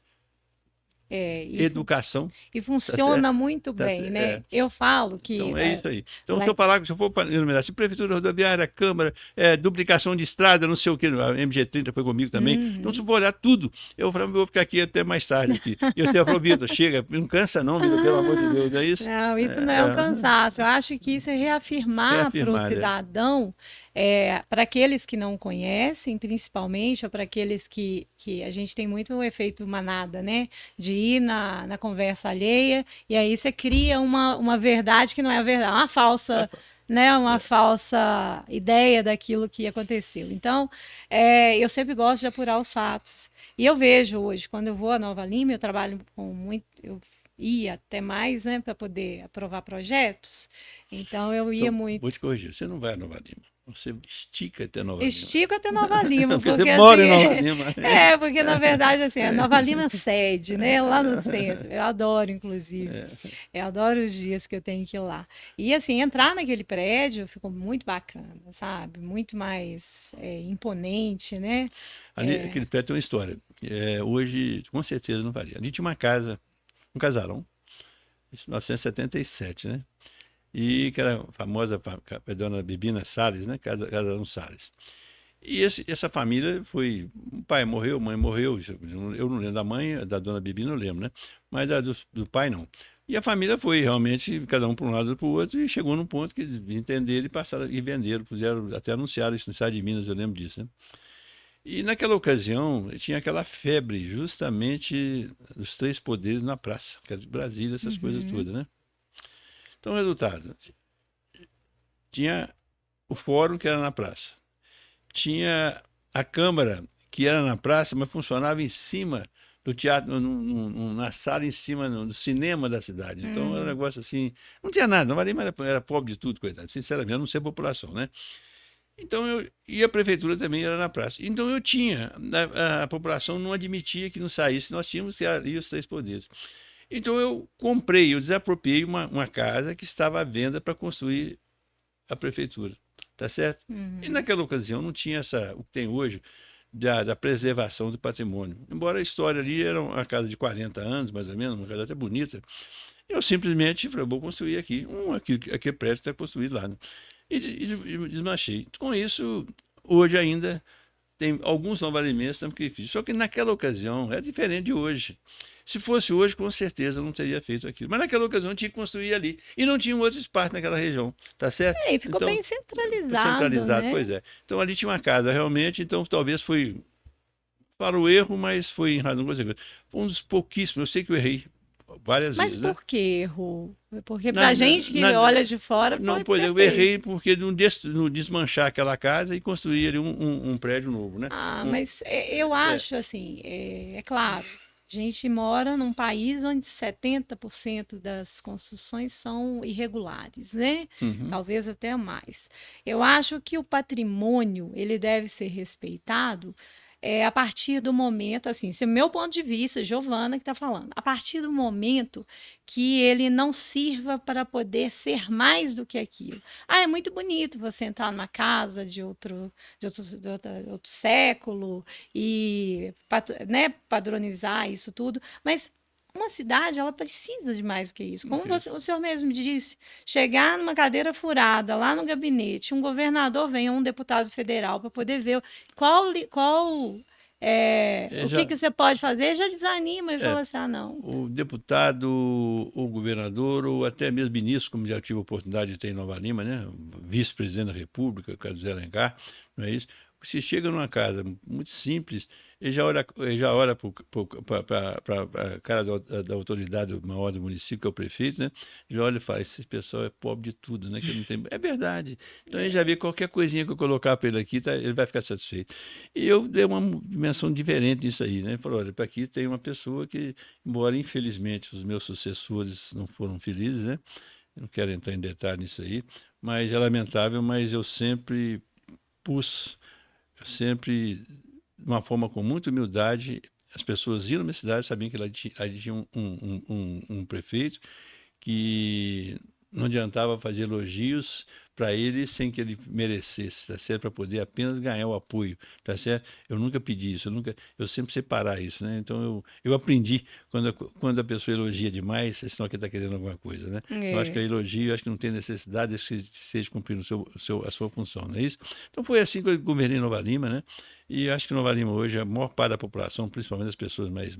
educação. E funciona muito bem, né? Eu falo que... Então, é isso aí. Então, se eu for enumerar, se prefeitura rodoviária, Câmara, duplicação de estrada, não sei o que, a MG30 foi comigo também. Então, se eu for olhar tudo, eu vou ficar aqui até mais tarde. Aqui. E você falou, Vitor, chega, não cansa não, Vitor, pelo amor de Deus, não é isso? Não, isso não é um cansaço. Eu acho que isso é reafirmar para o cidadão, para aqueles que não conhecem, principalmente, ou para aqueles que a gente tem muito o efeito manada, né? De ir na conversa alheia, e aí você cria uma verdade que não é a verdade, uma falsa, né? Uma falsa ideia daquilo que aconteceu. Então, eu sempre gosto de apurar os fatos. E eu vejo hoje, quando eu vou a Nova Lima, eu trabalho com muito... Eu ia até mais, né, para poder aprovar projetos. Então, eu ia muito... Vou te corrigir, você não vai a Nova Lima. Você estica até Nova Lima. Estico até Nova Lima. Porque você mora em Nova Lima. Porque na verdade, assim, a Nova Lima sede, né? Lá no centro. Eu adoro, inclusive. Eu adoro os dias que eu tenho que ir lá. E, assim, entrar naquele prédio ficou muito bacana, sabe? Muito mais imponente, né? Ali, aquele prédio tem uma história. Hoje, com certeza, não varia. Ali tinha uma casa, um casarão, em 1977, né? e que era a famosa dona Bibina Salles, né? Casarão Salles. E essa família foi. O pai morreu, a mãe morreu. Eu não lembro da mãe, da dona Bibi, não lembro, né? Mas do pai, não. E a família foi realmente, cada um para um lado e para o outro, e chegou num ponto que eles entenderam e passaram e venderam, puseram, até anunciaram isso no estado de Minas, eu lembro disso, né? E naquela ocasião tinha aquela febre, justamente dos três poderes na praça, que era de Brasília, essas coisas Uhum. todas, né? Então, resultado: tinha o fórum que era na praça, tinha a Câmara, que era na praça, mas funcionava em cima do teatro, na sala em cima do cinema da cidade. Então era um Hum. negócio assim, não tinha nada, Nova Lima era pobre de tudo, coitado, sinceramente, eu não sei a população, né? Então e a prefeitura também era na praça. Então eu tinha, a população não admitia que não saísse, nós tínhamos ali os três poderes. Então eu desapropriei uma casa que estava à venda para construir a prefeitura, tá certo? E Uhum. naquela ocasião não tinha o que tem hoje da preservação do patrimônio. Embora a história ali era uma casa de 40 anos, mais ou menos, uma casa até bonita, eu simplesmente falei, vou construir aqui, aquele prédio está construído lá, né? E desmanchei. Com isso, hoje ainda tem alguns nova-limenses que fiz. Só que naquela ocasião é diferente de hoje. Se fosse hoje, com certeza eu não teria feito aquilo. Mas naquela ocasião eu tinha que construir ali. E não tinha um outro espaço naquela região, tá certo? É, e ficou Então, bem centralizado, centralizado, né? pois é. Então ali tinha uma casa realmente, então talvez foi para o erro, mas foi em razão consequência. Foi um dos pouquíssimos, eu sei que eu errei várias Mas vezes, né? por que errou? Porque Na, pra na, gente que olha de fora não, foi pois eu errei perfeito. porque não desmanchar aquela casa e construir ali um prédio novo, né? Ah, Um, mas eu é, acho assim, é claro, a gente mora num país onde 70% das construções são irregulares, né? uhum, Talvez até mais. Eu acho que o patrimônio, ele deve ser respeitado a partir do momento, assim, esse é o meu ponto de vista, Giovana que está falando, a partir do momento que ele não sirva para poder ser mais do que aquilo. Ah, é muito bonito você entrar numa casa de outro século e né, padronizar isso tudo, mas uma cidade ela precisa de mais do que isso. Como ok. o senhor mesmo disse, chegar numa cadeira furada lá no gabinete, um governador vem ou um deputado federal para poder ver É, o que, já, que você pode fazer, já desanima e é, fala assim: ah, não. o deputado, o governador, ou até mesmo ministro, como já tive a oportunidade de ter em Nova Lima, né? Vice-presidente da República, Carlos Zé Alencar, não é isso? Se chega numa casa muito simples, ele já olha para a cara da autoridade maior do município, que é o prefeito, né? Já olha e fala, esse pessoal é pobre de tudo, né? Que não tem. É verdade. Então ele já vê qualquer coisinha que eu colocar para ele aqui, tá, ele vai ficar satisfeito. E eu dei uma dimensão diferente nisso aí, né? Falei, olha, para aqui tem uma pessoa que, embora infelizmente os meus sucessores não foram felizes, né? Eu não quero entrar em detalhe nisso aí, mas é lamentável, mas pus, eu sempre, de uma forma com muita humildade, as pessoas iam na minha cidade, sabiam que ali tinha um prefeito que não adiantava fazer elogios para ele sem que ele merecesse, tá certo? Para poder apenas ganhar o apoio, tá certo? Eu nunca pedi isso, eu sempre separar isso, né? Então eu aprendi quando a pessoa elogia demais, é sinal que está querendo alguma coisa, né? Eu acho que É. a elogio, eu acho que não tem necessidade de que esteja cumprindo a sua função, não é isso? Então foi assim que eu governei Nova Lima, né? E acho que Nova Lima hoje, a maior parte da população, principalmente as pessoas mais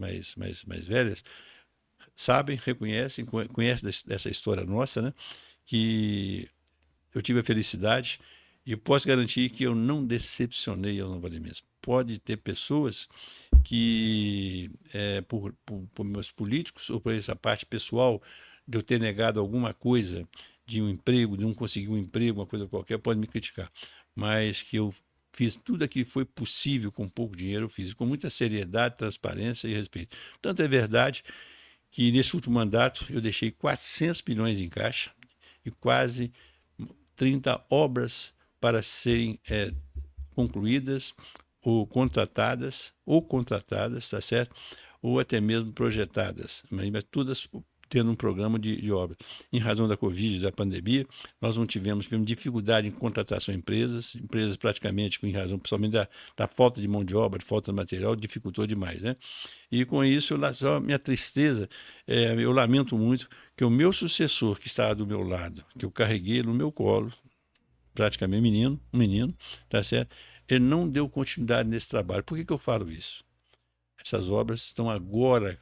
velhas, sabem, reconhecem, conhecem dessa história nossa, né? Que eu tive a felicidade e posso garantir que eu não decepcionei ao Nova Limense. Pode ter pessoas que, por meus políticos ou por essa parte pessoal de eu ter negado alguma coisa de um emprego, de não conseguir um emprego, uma coisa qualquer, pode me criticar. Mas que eu fiz tudo aquilo que foi possível com pouco dinheiro, eu fiz com muita seriedade, transparência e respeito. Tanto é verdade que nesse último mandato eu deixei 400 milhões em caixa e quase 30 obras para serem concluídas ou contratadas, tá certo? Ou até mesmo projetadas, mas todas tendo um programa de obra. Em razão da Covid, da pandemia, nós não tivemos dificuldade em contratação de empresas praticamente, em razão principalmente da falta de mão de obra, de falta de material, dificultou demais, né? E com isso, só minha tristeza, eu lamento muito que o meu sucessor, que estava do meu lado, que eu carreguei no meu colo, praticamente um menino, tá certo? Ele não deu continuidade nesse trabalho. Por que eu falo isso? Essas obras estão agora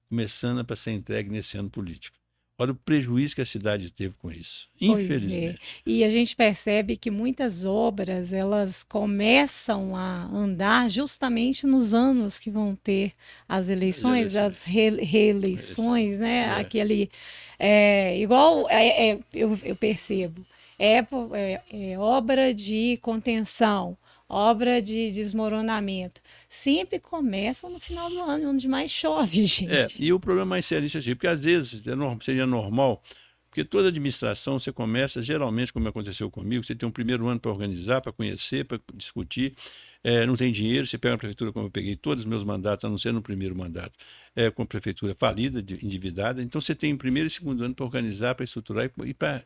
começando para ser entregue nesse ano político. Olha o prejuízo que a cidade teve com isso, Pois é. infelizmente. E a gente percebe que muitas obras, elas começam a andar justamente nos anos que vão ter as eleições, as reeleições, né? Aquele, igual, eu percebo, é obra de contenção, obra de desmoronamento. Sempre começa no final do ano, onde mais chove, gente. E o problema mais sério é isso, porque às vezes seria normal, porque toda administração você começa, geralmente, como aconteceu comigo, você tem um primeiro ano para organizar, para conhecer, para discutir, não tem dinheiro, você pega a prefeitura, como eu peguei todos os meus mandatos, a não ser no primeiro mandato, com a prefeitura falida, endividada, então você tem primeiro e segundo ano para organizar, para estruturar e para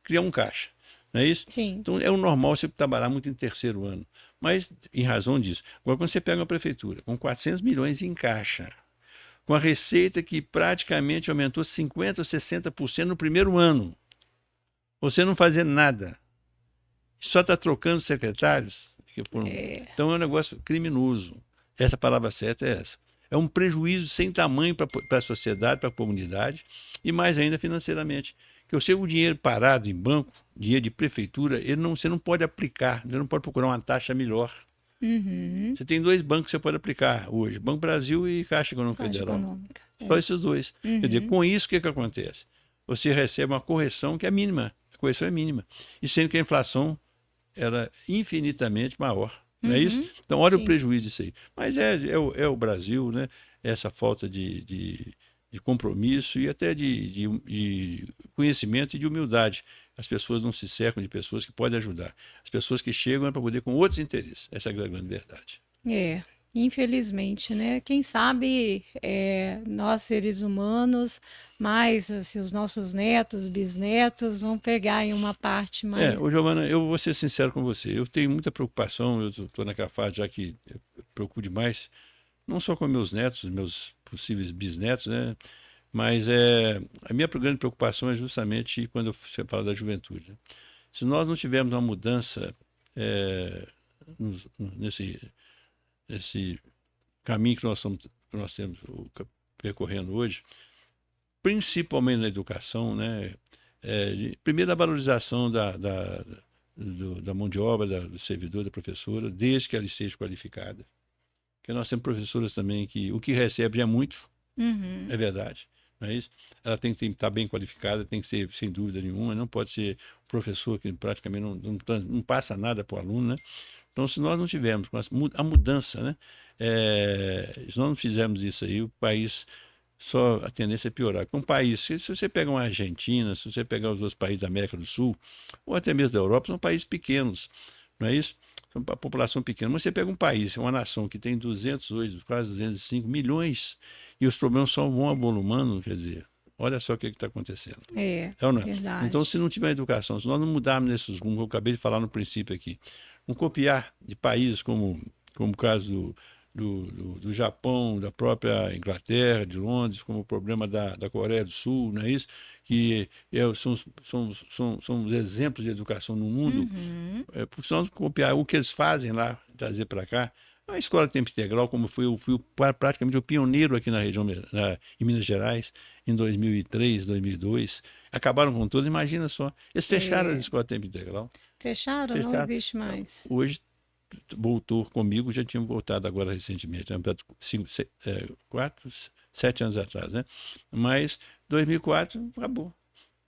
criar um caixa. Não é isso? Sim. Então é o normal você trabalhar muito em terceiro ano. Mas, em razão disso, agora quando você pega uma prefeitura com 400 milhões em caixa, com a receita que praticamente aumentou 50% ou 60% no primeiro ano, você não fazer nada, só está trocando secretários, então é um negócio criminoso. Essa palavra certa é essa. É um prejuízo sem tamanho para a sociedade, para a comunidade, e mais ainda financeiramente. Que eu sei o dinheiro parado em banco, dinheiro de prefeitura, você não pode aplicar, você não pode procurar uma taxa melhor. Uhum. Você tem 2 bancos que você pode aplicar hoje, Banco Brasil e Caixa Econômica Federal. Só esses 2. Quer dizer, com isso o que acontece? Você recebe uma correção que é mínima, a correção é mínima, e sendo que a inflação era infinitamente maior. Não é isso? Então, olha o prejuízo disso aí. Mas é o Brasil, né? Essa falta de compromisso e até de conhecimento e de humildade. As pessoas não se cercam de pessoas que podem ajudar. As pessoas que chegam é para poder com outros interesses. Essa é a grande verdade. Infelizmente, né? Quem sabe nós seres humanos, mais assim, os nossos netos, bisnetos, vão pegar em uma parte mais. Giovana, eu vou ser sincero com você. Eu tenho muita preocupação, eu estou naquela fase já que eu preocupo demais, não só com meus netos, meus possíveis bisnetos, né? Mas a minha grande preocupação é justamente quando você fala da juventude. Né? Se nós não tivermos uma mudança nesse caminho que nós temos percorrendo hoje, principalmente na educação, né? Primeiro, a valorização da mão de obra, do servidor, da professora, desde que ela esteja qualificada. Porque nós temos professoras também que o que recebe já é muito, é verdade. Não é isso? Ela tem que estar bem qualificada, tem que ser, sem dúvida nenhuma, não pode ser professor que praticamente não passa nada para o aluno, né? Então, se nós não tivermos a mudança, né? Se nós não fizermos isso aí, o país só a tendência é piorar. Porque um país, se você pegar uma Argentina, se você pegar os outros países da América do Sul, ou até mesmo da Europa, são países pequenos, não é isso? São a população pequena. Mas você pega um país, uma nação que tem 208, quase 205 milhões, e os problemas só vão avolumando, quer dizer, olha só o que está acontecendo. Ou não? Verdade. Então, se não tiver educação, se nós não mudarmos nesses rumos, que eu acabei de falar no princípio aqui, não copiar de países como o caso do Japão, da própria Inglaterra, de Londres, como o problema da Coreia do Sul, não é isso? Que são os exemplos de educação no mundo. Se nós copiar o que eles fazem lá, trazer para cá, a escola de tempo integral, como eu fui praticamente o pioneiro aqui na região, em Minas Gerais, em 2003, 2002. Acabaram com todos, imagina só. Eles fecharam a escola de tempo integral. Fecharam? Não existe mais. Hoje voltou comigo, já tinha voltado agora recentemente, 7 anos atrás, né? Mas 2004 acabou.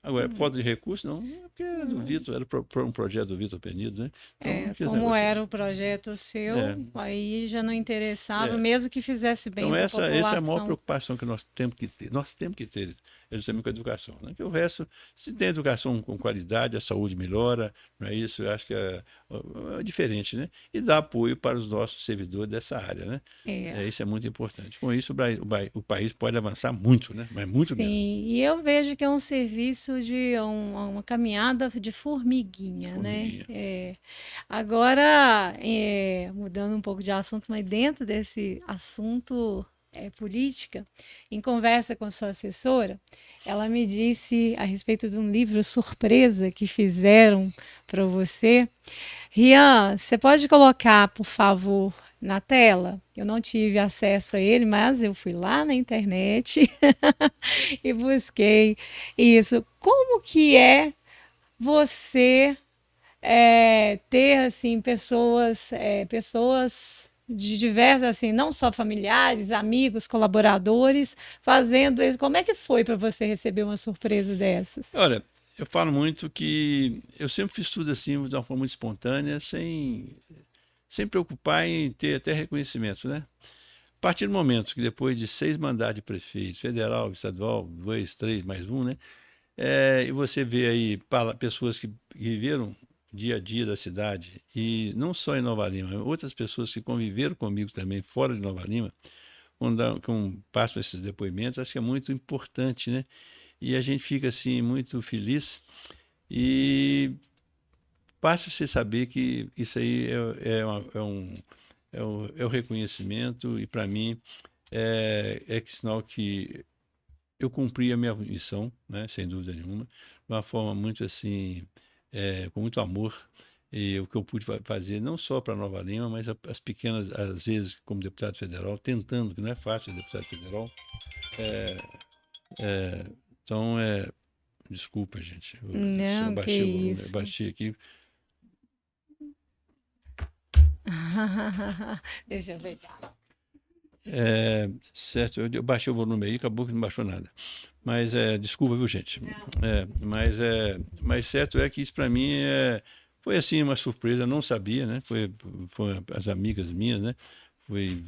Agora, falta de recurso, não, porque era do Vitor, era um projeto do Vitor Penido, né? Então, não quis Como negociar. era o projeto seu, É, aí já não interessava, é. mesmo que fizesse bem Então, para a essa é a maior população. preocupação que nós temos que ter. Nós temos que ter, justamente com a educação. Né? Que o resto, se tem educação com qualidade, a saúde melhora, não é isso? Eu acho que é diferente, né? E dá apoio para os nossos servidores dessa área, né? É. Isso é muito importante. Com isso, o país pode avançar muito, né? Mas muito Sim, mesmo. e eu vejo que é um serviço de uma caminhada de formiguinha, né? Formiguinha. Agora, mudando um pouco de assunto, mas dentro desse assunto política, em conversa com a sua assessora, ela me disse a respeito de um livro surpresa que fizeram para você. Rian, você pode colocar, por favor, na tela? Eu não tive acesso a ele, mas eu fui lá na internet e busquei isso. Como que é você ter assim pessoas de diversas assim, não só familiares, amigos, colaboradores, fazendo isso? Como é que foi para você receber uma surpresa dessas? Olha, eu falo muito que eu sempre fiz tudo assim, de uma forma muito espontânea, sem preocupar em ter até reconhecimento, né? A partir do momento que depois de 6 mandatos de prefeito, federal, estadual, 2, 3, mais um, né? E você vê aí pessoas que viveram dia a dia da cidade, e não só em Nova Lima, outras pessoas que conviveram comigo também fora de Nova Lima, quando passam esses depoimentos, acho que é muito importante, né? E a gente fica assim muito feliz e basta você saber que isso aí é o reconhecimento e para mim é que sinal que eu cumpri a minha missão, né, sem dúvida nenhuma, de uma forma muito assim, com muito amor. E o que eu pude fazer, não só para Nova Lima, mas as pequenas, às vezes, como deputado federal, tentando, que não é fácil ser deputado federal. É, é, então, desculpa, gente, eu Não, que baixei o volume, eu isso. baixei aqui. Deixa eu ver. Certo, eu baixei o volume aí, acabou que não baixou nada. Mas desculpa, viu, gente? Mas certo é que isso para mim foi assim uma surpresa, eu não sabia, né? Foi as amigas minhas, né? Foi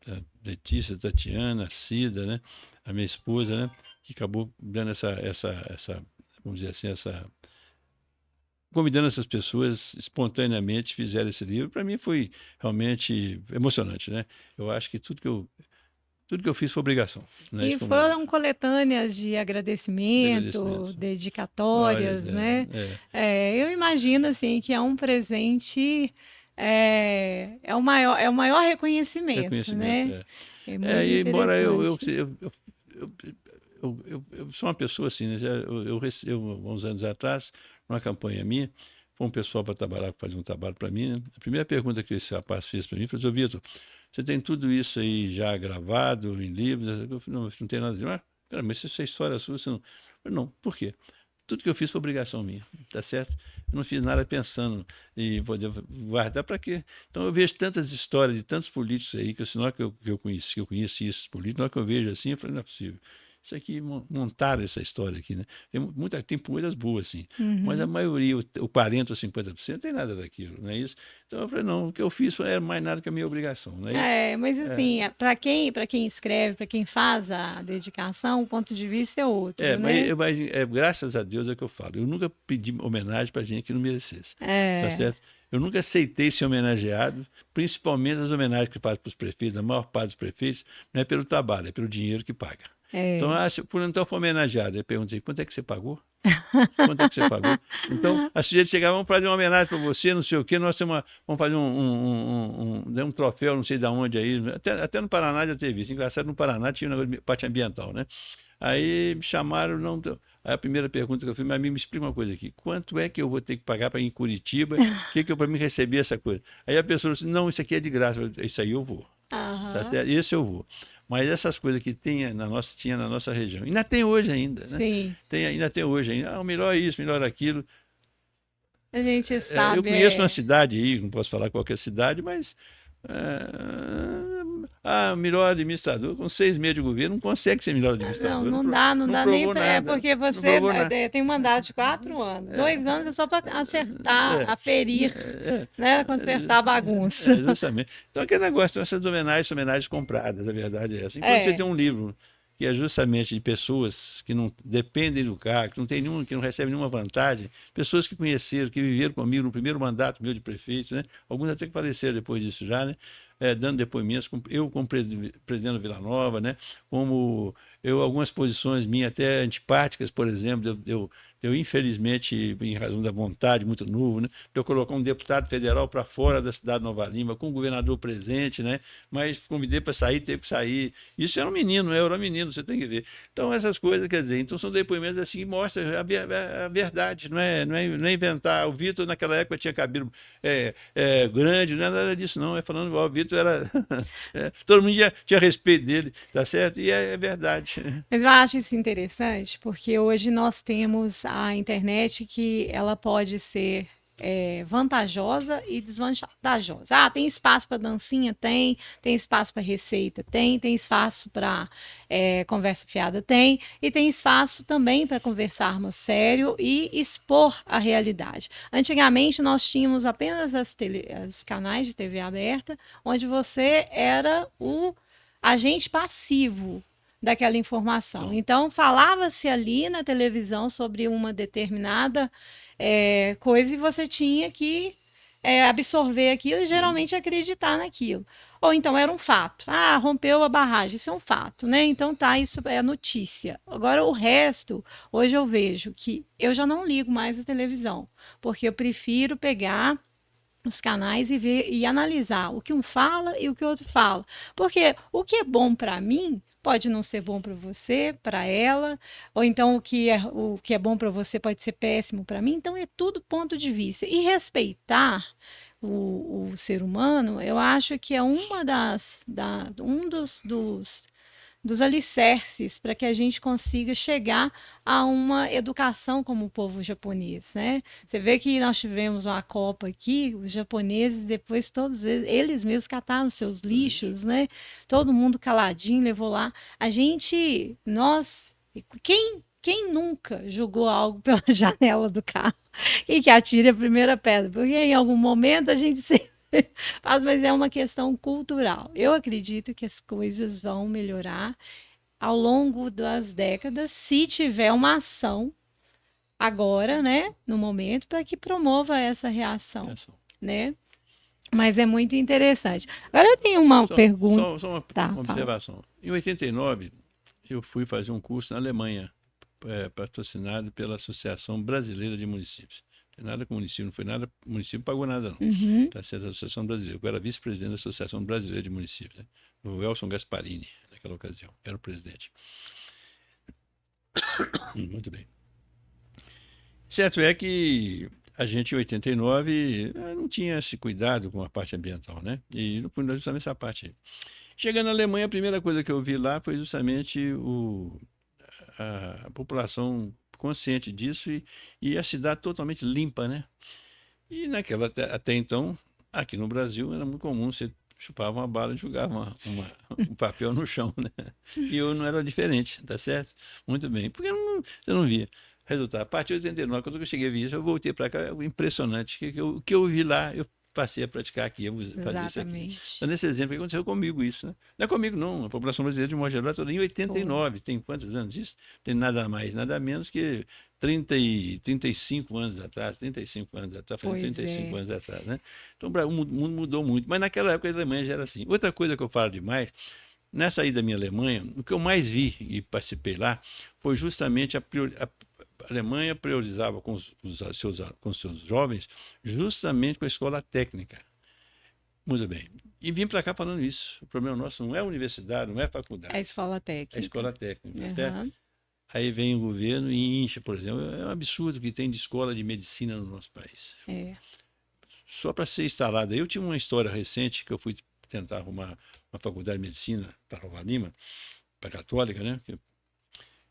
a Letícia, a Tatiana, a Cida, né? A minha esposa, né? Que acabou dando vamos dizer assim, convidando essas pessoas espontaneamente fizeram esse livro. Para mim foi realmente emocionante, né? Eu acho que tudo que eu fiz foi obrigação, né? E foram coletâneas de De agradecimento, agradecimentos. Várias, dedicatórias, né? é, Eu imagino assim que é um presente, é o maior reconhecimento, reconhecimento. né? É muito E embora interessante. eu sou uma pessoa assim, né? Há uns anos atrás, numa campanha minha, foi um pessoal para trabalhar, fazer um trabalho para mim, né? A primeira pergunta que esse rapaz fez para mim foi: "Ô, Vitor, você tem tudo isso aí já gravado em livros?" Eu falei: "Não, não tem nada de mais." Pera, mas se isso é história sua, você não. Eu falei: "Não, por quê? Tudo que eu fiz foi obrigação minha, tá certo? Eu não fiz nada pensando em poder guardar para quê?" Então eu vejo tantas histórias de tantos políticos aí, na hora que eu conheci esses políticos, na hora que eu vejo assim, eu falei: "Não é possível. Isso aqui montaram essa história aqui, né?" Tem coisas boas, sim, mas a Uhum. maioria, o 40 ou 50%, não tem nada daquilo, não é isso? Então eu falei: "Não, o que eu fiz foi mais nada que a minha obrigação, não é isso?" Mas É, assim, para quem escreve, para quem faz a dedicação, o ponto de vista é outro, né? graças a Deus é o que eu falo. Eu nunca pedi homenagem para gente que não merecesse. Tá É, certo? Eu nunca aceitei ser homenageado, principalmente as homenagens que fazem para os prefeitos. A maior parte dos prefeitos não é pelo trabalho, é pelo dinheiro que paga. Então, é. se por então foi homenageado, eu perguntei: "Quanto é que você pagou? Quanto é que você pagou?" Então, a gente chegava: "Vamos fazer uma homenagem para você, não sei o quê, vamos fazer um troféu, não sei de onde aí." Até no Paraná já teve isso. Engraçado, no Paraná tinha um negócio de parte ambiental, né? Aí me chamaram, não. Aí a primeira pergunta que eu fiz: "Meu amigo, me explica uma coisa aqui. Quanto é que eu vou ter que pagar para ir em Curitiba? Que eu para mim receber essa coisa?" Aí a pessoa disse: "Não, isso aqui é de graça." Isso aí eu vou. Tá Aham, certo? Isso eu vou. Mas essas coisas que tinha na nossa região, ainda tem hoje ainda, né? sim. Ainda tem hoje ainda. O melhor é isso, melhor aquilo. A gente Eu sabe, conheço uma cidade aí, não posso falar qualquer cidade, mas Melhor administrador, com 6 meses de governo, não consegue ser melhor administrador. Não dá nem para. Porque você nada. tem um mandato de 4 anos. 2 anos é só para acertar, aferir, né? Consertar a bagunça. Justamente. Então, aquele negócio, essas homenagens compradas, a verdade é essa. Enquanto você tem um livro que é justamente de pessoas que não dependem do cargo, que não recebem nenhuma vantagem, pessoas que conheceram, que viveram comigo no primeiro mandato meu de prefeito, né? Alguns até que faleceram depois disso já, né? Dando depoimentos, eu como presidente do Vila Nova, né? Como algumas posições minhas até antipáticas, por exemplo, eu infelizmente, em razão da vontade muito novo, né, de eu colocar um deputado federal para fora da cidade de Nova Lima, com o governador presente, né, mas convidei para sair, teve que sair. Isso era um menino, eu era um menino, você tem que ver. Então, essas coisas, quer dizer, então são depoimentos assim que mostram a verdade, não é inventar. O Vitor, naquela época, tinha cabelo grande, não é nada disso, não. É falando, o Vitor era. Todo mundo tinha respeito dele, tá certo? E é verdade. Mas eu acho isso interessante, porque hoje nós temos a internet que ela pode ser vantajosa e desvantajosa. Tem espaço para dancinha? Tem espaço para receita? Tem espaço para conversa fiada? E tem espaço também para conversarmos sério e expor a realidade. Antigamente nós tínhamos apenas os canais de TV aberta, onde você era o agente passivo daquela informação. Então, falava-se ali na televisão sobre uma determinada coisa e você tinha que absorver aquilo e geralmente acreditar naquilo. Ou então era um fato. Rompeu a barragem, isso é um fato, né? Então tá, isso é notícia. Agora o resto, hoje eu vejo que eu já não ligo mais a televisão, porque eu prefiro pegar os canais e ver e analisar o que um fala e o que o outro fala. Porque o que é bom para mim pode não ser bom para você, para ela, ou então o que é bom para você pode ser péssimo para mim. Então é tudo ponto de vista. E respeitar o ser humano, eu acho que é um dos alicerces para que a gente consiga chegar a uma educação como o povo japonês, né? Você vê que nós tivemos uma Copa aqui, os japoneses depois todos eles mesmos cataram seus lixos, né? Todo mundo caladinho levou lá. Quem nunca jogou algo pela janela do carro e que atire a primeira pedra? Porque em algum momento a gente sempre mas é uma questão cultural. Eu acredito que as coisas vão melhorar ao longo das décadas se tiver uma ação agora, né, no momento, para que promova essa reação, né? Mas é muito interessante. Agora eu tenho uma pergunta. Só uma observação. Em 89, eu fui fazer um curso na Alemanha, patrocinado pela Associação Brasileira de Municípios. Não tem nada com o município, não foi nada, o município não pagou nada, não. Uhum. Tá certo, a Associação Brasileira. Eu era vice-presidente da Associação Brasileira de Municípios, né? O Elson Gasparini, naquela ocasião, era o presidente. Muito bem. Certo é que a gente, em 89, não tinha esse cuidado com a parte ambiental, né? E não foi justamente essa parte aí. Chegando na Alemanha, a primeira coisa que eu vi lá foi justamente a população consciente disso e a cidade totalmente limpa, né? E até então, aqui no Brasil, era muito comum você chupava uma bala e jogava um papel no chão, né? E eu não era diferente, tá certo? Muito bem. Porque eu não via. Resultado, a partir de 89, quando eu cheguei a ver isso, eu voltei para cá, impressionante. O que eu vi lá, eu passei a praticar aqui, eu fazer isso aqui. Então, nesse exemplo, aconteceu comigo isso, né? Não é comigo, não. A população brasileira, de modo geral, toda em 89. Tem quantos anos isso? Tem nada mais, nada menos que 35 anos atrás, 35 anos atrás, 35 anos atrás, né? Então, o mundo mudou muito. Mas naquela época a Alemanha já era assim. Outra coisa que eu falo demais, nessa ida da minha Alemanha, o que eu mais vi e participei lá foi justamente a Alemanha priorizava com seus jovens justamente com a escola técnica. Muito bem. E vim para cá falando isso. O problema nosso não é a universidade, não é a faculdade. É a escola técnica. É a escola técnica, certo? Aí vem o governo e incha, por exemplo. É um absurdo que tem de escola de medicina no nosso país. Só para ser instalada. Eu tive uma história recente que eu fui tentar arrumar uma faculdade de medicina para Nova Lima, para a Católica, né?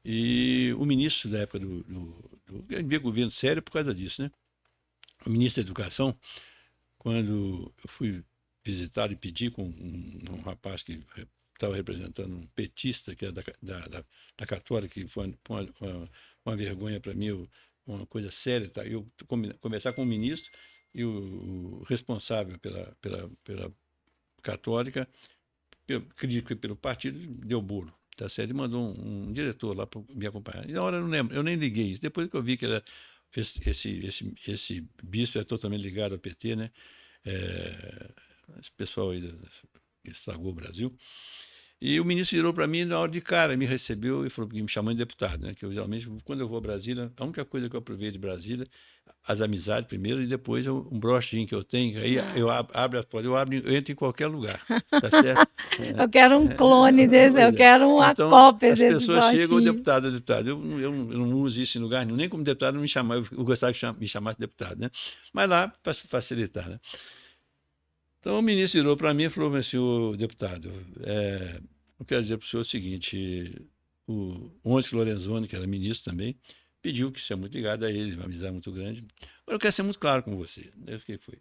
E o ministro da época do governo sério por causa disso, né? O ministro da Educação, quando eu fui visitar e pedir com um rapaz que estava representando um petista, que é da Católica, que foi uma vergonha para mim, uma coisa séria, tá? Eu conversar com o ministro e o responsável pela Católica, acredito que pelo partido, deu bolo. Tá certo? E mandou um diretor lá para me acompanhar. E na hora eu não lembro, eu nem liguei isso. Depois que eu vi que esse bispo é totalmente ligado ao PT, né? Esse pessoal aí que estragou o Brasil. E o ministro virou para mim na hora de cara, me recebeu e falou, me chamando de deputado, né? Que eu geralmente, quando eu vou a Brasília, a única coisa que eu aproveito de Brasília, as amizades primeiro e depois um brochinho que eu tenho, aí eu abro as portas, eu entro em qualquer lugar, tá certo? Eu quero um clone desse, eu quero uma Então, cópia as desse pessoas chegam, broxinho. deputado. Eu não uso isso em lugar nenhum, nem como deputado não me chamar, eu gostava que me chamasse deputado, né? Mas lá, para facilitar, né? Então o ministro virou para mim e falou, mas senhor deputado, eu quero dizer para o senhor o seguinte, o Onix Lorenzoni, que era ministro também, pediu, que você é muito ligado a ele, uma amizade muito grande. Agora eu quero ser muito claro com você.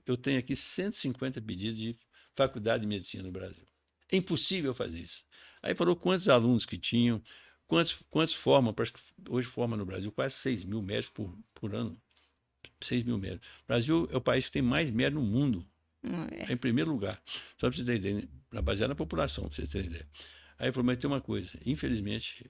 Eu tenho aqui 150 pedidos de faculdade de medicina no Brasil. É impossível fazer isso. Aí falou quantos alunos que tinham, quantos formam, parece que hoje forma no Brasil quase 6 mil médicos por ano. 6 mil médicos. O Brasil é o país que tem mais médicos no mundo. É em primeiro lugar. Só para você ter ideia, baseado na população, para vocês terem ideia. Aí falou, mas tem uma coisa, infelizmente,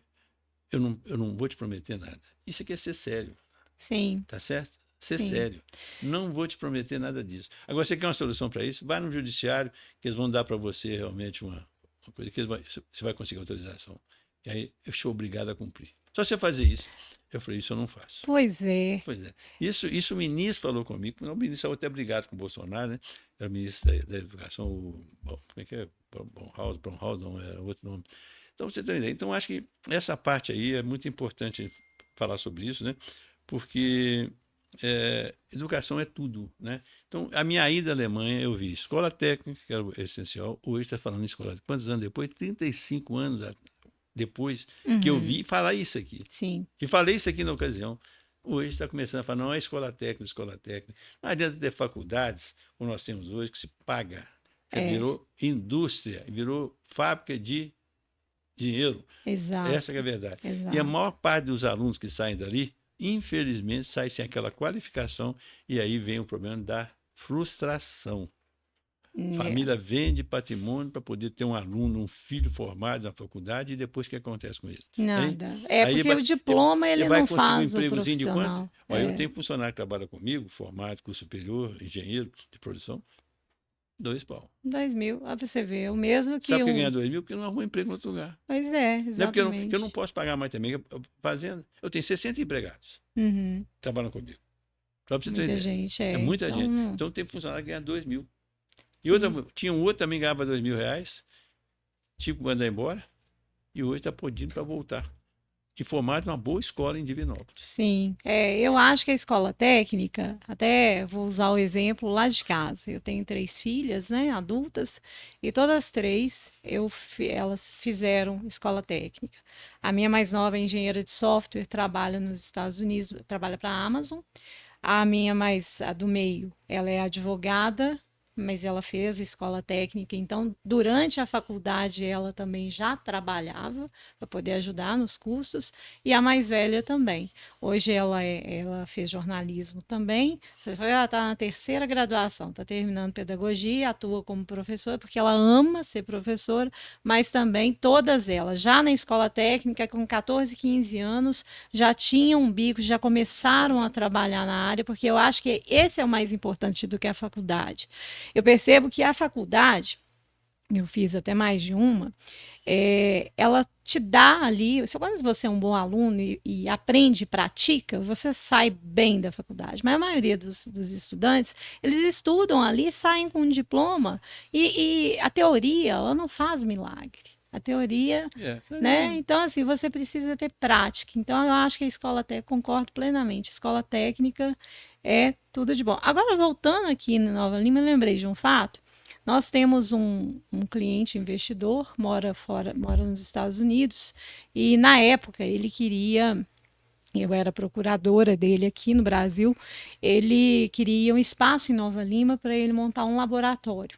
eu não vou te prometer nada. Isso aqui é ser sério. Sim. Tá certo? Ser Sim. sério. Não vou te prometer nada disso. Agora, você quer uma solução para isso? Vai no judiciário, que eles vão dar para você realmente uma coisa, que você vai conseguir autorização. E aí eu sou obrigado a cumprir. Só você fazer isso. Eu falei, isso eu não faço. Pois é. Pois é. Isso o ministro falou comigo, o ministro estava até brigado com o Bolsonaro, né? Era o ministro da Educação, como é que é? Bromhaus, não, é outro nome. Então, você tem uma ideia. Então, acho que essa parte aí é muito importante falar sobre isso, né? Porque educação é tudo, né? Então, a minha ida à Alemanha, eu vi escola técnica, que era o essencial. Hoje está falando em escola. Quantos anos depois? 35 anos depois que eu vi falar isso aqui. Sim. E falei isso aqui na ocasião. Hoje está começando a falar, não é escola técnica, escola técnica. Não adianta ter faculdades, como nós temos hoje, que se paga. Virou indústria, virou fábrica de dinheiro. Exato. Essa que é a verdade. Exato. E a maior parte dos alunos que saem dali, infelizmente, saem sem aquela qualificação e aí vem o problema da frustração. Família vende patrimônio para poder ter um aluno, um filho formado na faculdade e depois o que acontece com ele? Nada. Aí Porque o diploma ele vai não conseguir faz um o empregozinho de profissional. quanto? Eu tenho funcionário que trabalha comigo, formado, curso superior, engenheiro de produção, 2 pau. 2.000, para você ver, o mesmo que Sabe por que ganha 2.000? Porque eu não arrumo emprego em outro lugar. Pois é, exatamente. Não é porque eu não posso pagar mais também. Fazenda, eu tenho 60 empregados que trabalham comigo. Só para você ter Muita ideia. gente, muita então, gente. Então tem funcionário que ganha 2.000. E outra, tinha um outro também que ganhava R$2.000, tipo mandar embora, e hoje está podindo para voltar. E formado numa boa escola em Divinópolis. Sim, eu acho que a escola técnica, até vou usar o exemplo lá de casa. Eu tenho 3 filhas, né, adultas, e todas as 3 elas fizeram escola técnica. A minha mais nova é engenheira de software, trabalha nos Estados Unidos, trabalha para a Amazon. A do meio, ela é advogada, mas ela fez a escola técnica, então durante a faculdade ela também já trabalhava para poder ajudar nos custos, e a mais velha também. Hoje ela fez jornalismo também, ela está na 3ª graduação, está terminando pedagogia, atua como professora, porque ela ama ser professora, mas também todas elas, já na escola técnica, com 14, 15 anos, já tinham um bico, já começaram a trabalhar na área, porque eu acho que esse é o mais importante do que a faculdade. Eu percebo que a faculdade, eu fiz até mais de uma, ela te dá ali, quando você é um bom aluno e aprende e pratica, você sai bem da faculdade. Mas a maioria dos estudantes, eles estudam ali, saem com um diploma, e a teoria, ela não faz milagre. A teoria, né? Então, assim, você precisa ter prática. Então, eu acho que a escola técnica, concordo plenamente, escola técnica é tudo de bom. Agora, voltando aqui na Nova Lima, eu lembrei de um fato. Nós temos um cliente investidor, mora nos Estados Unidos, e na época ele queria, eu era procuradora dele aqui no Brasil, ele queria um espaço em Nova Lima para ele montar um laboratório.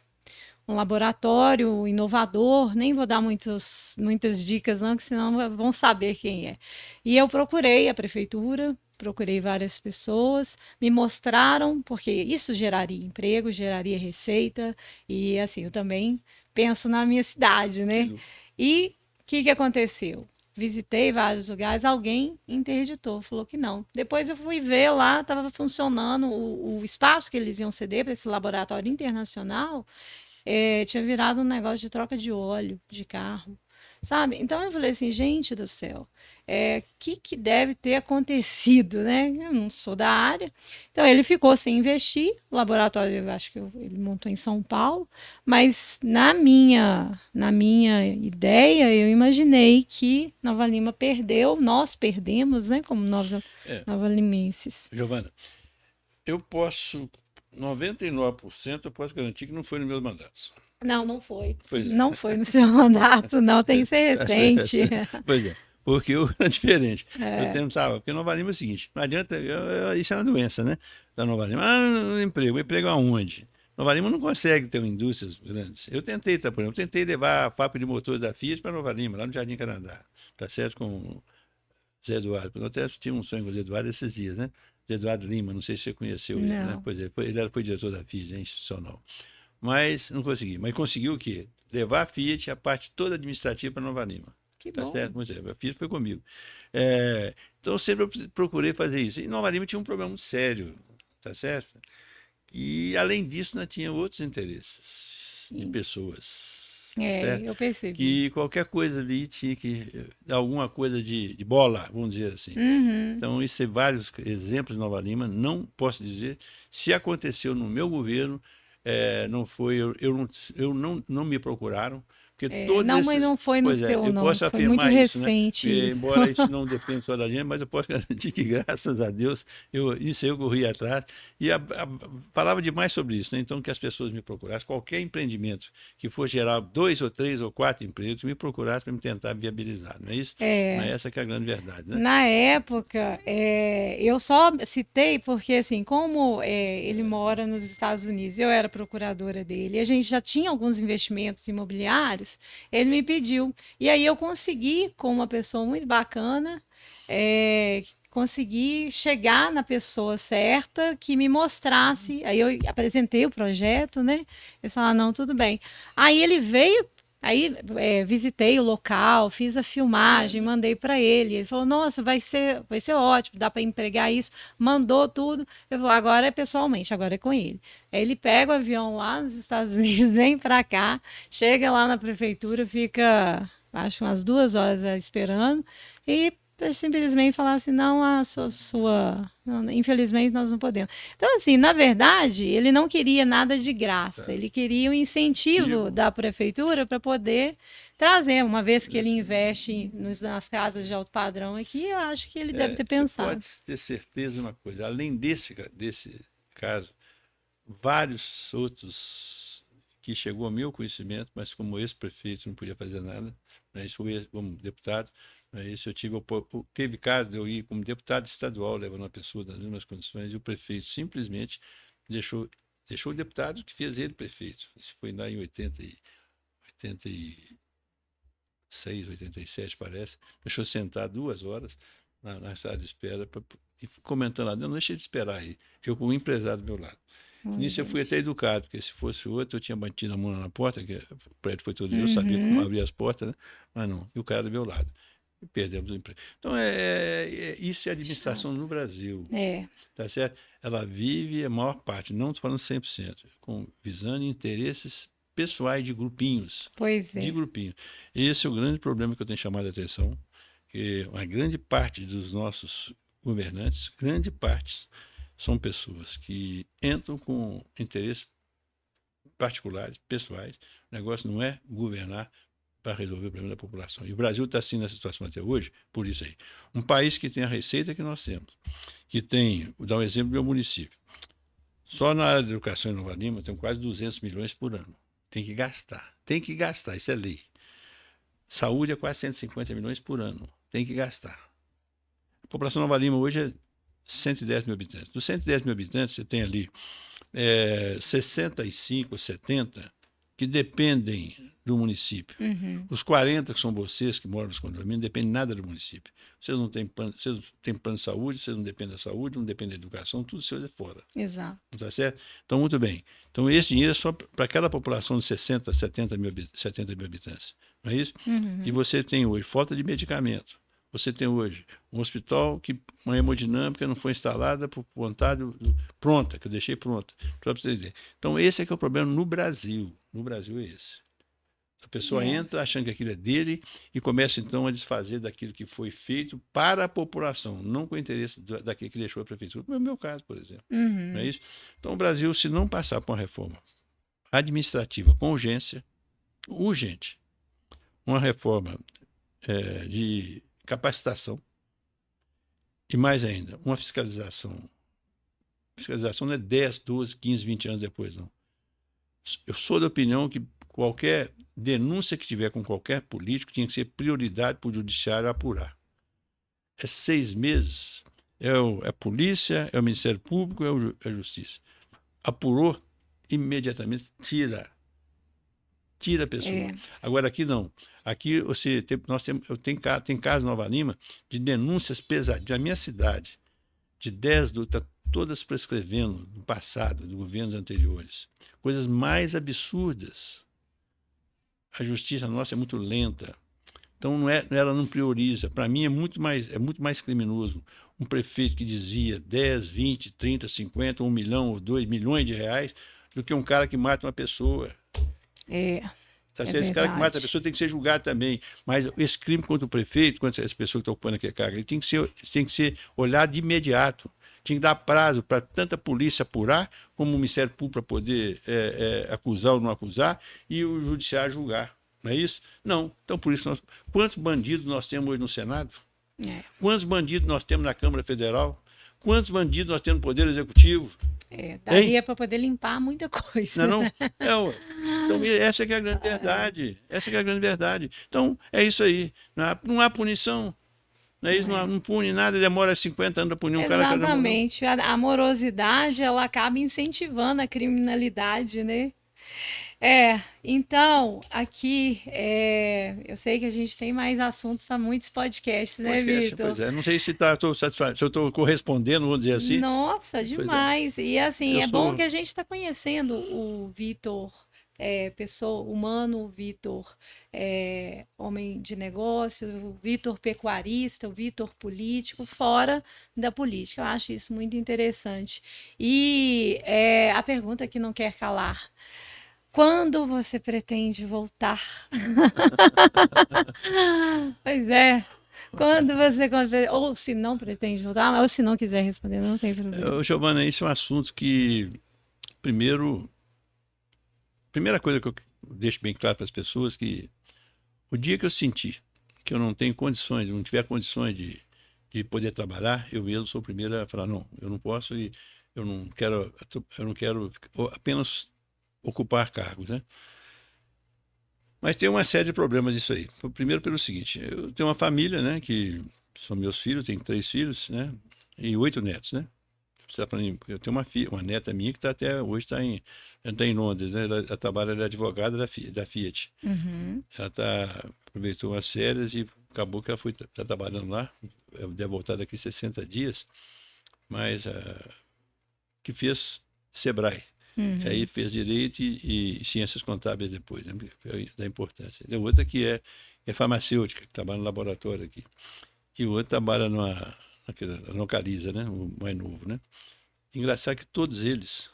um laboratório inovador, nem vou dar muitas dicas, não, que senão vão saber quem é. E eu procurei a prefeitura, procurei várias pessoas, me mostraram, porque isso geraria emprego, geraria receita, e assim, eu também penso na minha cidade, né? E o que aconteceu? Visitei vários lugares, alguém interditou, falou que não. Depois eu fui ver lá, estava funcionando o espaço que eles iam ceder para esse laboratório internacional, tinha virado um negócio de troca de óleo de carro, sabe? Então eu falei assim, gente do céu, que deve ter acontecido, né? Eu não sou da área. Então ele ficou sem investir, o laboratório eu acho que ele montou em São Paulo, mas na minha ideia eu imaginei que Nova Lima perdeu, nós perdemos, né? Como Nova Limenses. Giovana, eu posso, 99% eu posso garantir que não foi nos meus mandatos. Não, não foi. Pois é. Não foi no seu mandato, não, tem que ser Tá recente. certo. Pois é. Porque eu era diferente. Eu tentava, porque Nova Lima é o seguinte, não adianta, isso é uma doença, né? Da Nova Lima. Emprego aonde? Nova Lima não consegue ter indústrias grandes. Eu tentei, por exemplo, levar a fábrica de motores da Fiat para Nova Lima, lá no Jardim Canadá. Tá certo? Com o Zé Eduardo. Eu até tive um sonho com o Zé Eduardo esses dias, né? Zé Eduardo Lima, não sei se você conheceu ele, né? Não. Pois é, ele foi diretor da Fiat, institucional. Mas não consegui. Mas conseguiu o quê? Levar a Fiat, a parte toda administrativa para Nova Lima. Que Tá bom. certo? Pois é, a Fiat foi comigo. Então, eu sempre procurei fazer isso. E Nova Lima tinha um problema muito sério, tá certo? E, além disso, nós tinha outros interesses de pessoas, tá certo? Eu percebi. Que qualquer coisa ali tinha que dar alguma coisa de bola, vamos dizer assim. Então, isso é vários exemplos de Nova Lima. Não posso dizer. Se aconteceu no meu governo, não foi, não me procuraram, porque todos Não, mas não foi no seu, eu não. posso Foi afirmar muito isso, né? recente isso. Embora isso não dependa só da gente, mas eu posso garantir que, graças a Deus, isso eu corri atrás e falava demais sobre isso, né? Então, que as pessoas me procurassem, qualquer empreendimento que for gerar 2 ou 3 ou 4 empregos, me procurassem para me tentar viabilizar, não é isso? Não é essa que é a grande verdade, né? Na época, eu só citei porque, assim, como ele mora nos Estados Unidos, eu era procuradora dele, e a gente já tinha alguns investimentos imobiliários, ele me pediu. E aí eu consegui, com uma pessoa muito bacana, consegui chegar na pessoa certa que me mostrasse. Aí eu apresentei o projeto, né? Eles falaram, não, tudo bem. Aí ele veio. Aí visitei o local, fiz a filmagem, mandei para ele. Ele falou: Nossa, vai ser ótimo, dá para empregar isso. Mandou tudo. Eu falei: Agora é pessoalmente, agora é com ele. Aí ele pega o avião lá nos Estados Unidos, vem para cá, chega lá na prefeitura, fica, acho, umas 2 horas esperando e simplesmente falar assim: Não, não, infelizmente nós não podemos. Então, assim, na verdade, ele não queria nada de graça, ele queria um incentivo da prefeitura para poder trazer, uma vez que ele investe nas casas de alto padrão aqui, eu acho que ele deve ter pensado. Você pode ter certeza de uma coisa, além desse caso, vários outros que chegou ao meu conhecimento, mas como ex-prefeito não podia fazer nada, né? Isso foi como deputado. Isso teve caso de eu ir como deputado estadual, levando uma pessoa nas mesmas condições, e o prefeito simplesmente deixou o deputado que fez ele prefeito. Isso foi lá em 86, 87, parece. Deixou sentar 2 horas na sala de espera e comentando lá, não deixa de esperar aí. Eu com um empresário do meu lado. Nisso eu fui até educado, porque se fosse outro, eu tinha batido a mão na porta, que o prédio foi todo eu sabia como abrir as portas, né? Mas não, e o cara do meu lado. E perdemos o emprego. Então, isso é administração no Brasil. Tá certo? Ela vive a maior parte, não estou falando 100%, visando interesses pessoais de grupinhos. Pois é. De grupinhos. Esse é o grande problema que eu tenho chamado a atenção, que uma grande parte dos nossos governantes, grande parte, são pessoas que entram com interesses particulares, pessoais. O negócio não é governar para resolver o problema da população. E o Brasil está assim nessa situação até hoje, por isso aí. Um país que tem a receita que nós temos, que tem, vou dar um exemplo do meu município. Só na área de educação em Nova Lima tem quase 200 milhões por ano. Tem que gastar, isso é lei. Saúde é quase 150 milhões por ano, tem que gastar. A população de Nova Lima hoje é 110 mil habitantes. Dos 110 mil habitantes, você tem ali 65, 70 que dependem do município. Uhum. Os 40 que são vocês que moram nos condomínios, não dependem nada do município. Vocês não têm plano de saúde, vocês não dependem da saúde, não dependem da educação, tudo isso é fora. Exato. Não está certo? Então, muito bem. Então, esse dinheiro é só para aquela população de 60, 70 mil habitantes. Não é isso? Uhum. E você tem hoje falta de medicamento. Você tem hoje um hospital que uma hemodinâmica não foi instalada por vontade pronta, que eu deixei pronta. Só para você entender. Então, esse é que é o problema no Brasil. No Brasil é esse. A pessoa entra achando que aquilo é dele e começa, então, a desfazer daquilo que foi feito para a população, não com o interesse daquele que deixou a prefeitura, como é o meu caso, por exemplo. Uhum. Não é isso? Então, o Brasil, se não passar por uma reforma administrativa com urgência, urgente, uma reforma de capacitação e, mais ainda, uma fiscalização. Fiscalização não é 10, 12, 15, 20 anos depois, não. Eu sou da opinião que qualquer denúncia que tiver com qualquer político tinha que ser prioridade para o judiciário apurar. É 6 meses, é a polícia, é o Ministério Público, é a Justiça. Apurou, imediatamente tira a pessoa. Agora aqui não. Aqui tem casos em Nova Lima de denúncias pesadas. Na minha cidade, de 10 está todas prescrevendo do passado, de governos anteriores. Coisas mais absurdas. A justiça nossa é muito lenta. Então ela não prioriza. Para mim é muito mais criminoso um prefeito que desvia 10, 20, 30, 50, 1 milhão ou 2 milhões de reais do que um cara que mata uma pessoa. Esse cara que mata a pessoa tem que ser julgado também. Mas esse crime contra o prefeito, contra essa pessoa que está ocupando aquele cargo, ele tem que ser olhado de imediato. Tinha que dar prazo para tanta polícia apurar, como o Ministério Público para poder acusar ou não acusar, e o Judiciário julgar. Não é isso? Não. Então, por isso, quantos bandidos nós temos hoje no Senado? Quantos bandidos nós temos na Câmara Federal? Quantos bandidos nós temos no Poder Executivo? Daria para poder limpar muita coisa. Não. Então, essa que é a grande verdade. Essa que é a grande verdade. Então, é isso aí. Não há punição. Não é isso? Não pune nada, demora 50 anos para punir um cara que já morreu. Exatamente. A morosidade, ela acaba incentivando a criminalidade, né? Então, aqui, eu sei que a gente tem mais assunto para muitos podcasts, né, Vitor? Pois é, não sei se eu estou correspondendo, vamos dizer assim. Nossa, demais. E assim, bom que a gente está conhecendo o Vitor, pessoa humano, o Vitor, homem de negócio, o Vitor pecuarista, o Vitor político, fora da política. Eu acho isso muito interessante. E a pergunta que não quer calar: quando você pretende voltar? Pois é. Quando você... Ou se não pretende voltar, ou se não quiser responder, não tem problema. Giovana, isso é um assunto que, primeira coisa que eu deixo bem claro para as pessoas, que o dia que eu sentir que eu não tenho condições, não tiver condições de poder trabalhar, eu mesmo sou o primeiro a falar, não, eu não posso e eu não quero apenas ocupar cargos, né? Mas tem uma série de problemas isso aí. Primeiro pelo seguinte, eu tenho uma família, né, que são meus filhos, tenho 3 filhos, né, e 8 netos, né? Você tá falando, eu tenho uma neta minha que hoje está em Londres, né? Ela trabalha, ela é advogada da Fiat. Uhum. Ela aproveitou umas férias e acabou que ela está trabalhando lá, deve voltar daqui 60 dias, mas que fez Sebrae. Uhum. Aí fez Direito e Ciências Contábeis depois, né? Da importância. Tem outra que é farmacêutica, que trabalha no laboratório aqui. E o outro trabalha na Localiza, né? O mais novo, né? Engraçado que todos eles,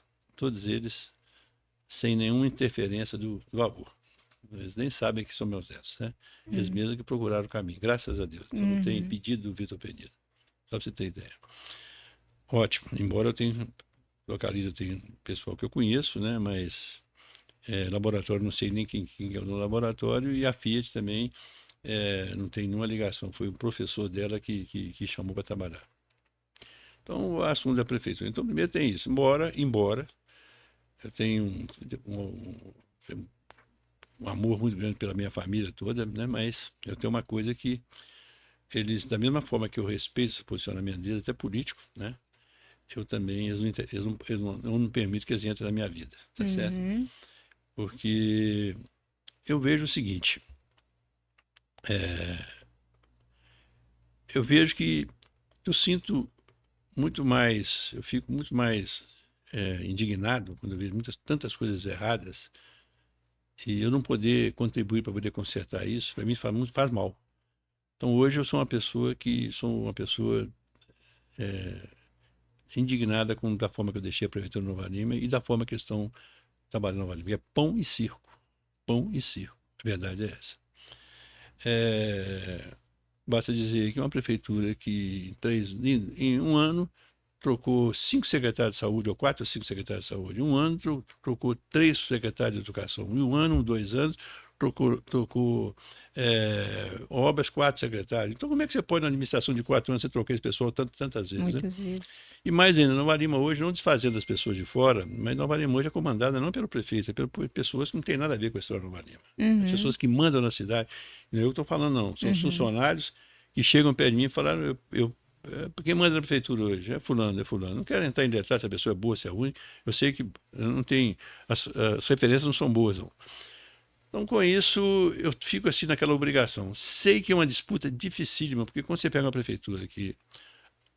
sem nenhuma interferência do avô. Eles nem sabem que são meus netos, né? Eles mesmos que procuraram o caminho, graças a Deus. Então não tem impedido do Vitor Penido. Só para você ter ideia. Ótimo, embora eu tenha... Localiza tem pessoal que eu conheço, né? Mas laboratório, não sei nem quem é no laboratório, e a Fiat também não tem nenhuma ligação. Foi o professor dela que chamou para trabalhar. Então, o assunto da prefeitura. Então, primeiro tem isso. Embora eu tenho um amor muito grande pela minha família toda, né? Mas eu tenho uma coisa que eles, da mesma forma que eu respeito o posicionamento deles, até político, né? Eu também, eu não permito que eles entrem na minha vida, tá certo? porque eu vejo o seguinte, eu vejo que eu sinto muito mais, eu fico muito mais indignado quando eu vejo tantas coisas erradas e eu não poder contribuir para poder consertar isso, para mim faz mal. Então hoje eu sou uma pessoa indignada da forma que eu deixei a Prefeitura de Nova Lima e da forma que eles estão trabalhando em Nova Lima. É pão e circo. Pão e circo. A verdade é essa. Basta dizer que uma prefeitura que em um ano trocou 5 secretários de saúde, ou 4 ou 5 secretários de saúde. Em um ano trocou 3 secretários de educação. Em um ano, 2 anos, trocou obras, 4 secretários. Então, como é que você pode, na administração de 4 anos, você trocar esse pessoal tantas vezes? Muitas vezes. E mais ainda, Nova Lima hoje, não desfazendo as pessoas de fora, mas Nova Lima hoje é comandada não pelo prefeito, é por pessoas que não têm nada a ver com a história de Nova Lima. As pessoas que mandam na cidade. Não é eu que estou falando, não. São os funcionários que chegam perto de mim e falaram, quem manda na prefeitura hoje? É fulano, é fulano. Não quero entrar em detalhes se a pessoa é boa, se é ruim. Eu sei que não tem, as referências não são boas, não. Então, com isso, eu fico assim naquela obrigação. Sei que é uma disputa dificílima, porque quando você pega uma prefeitura que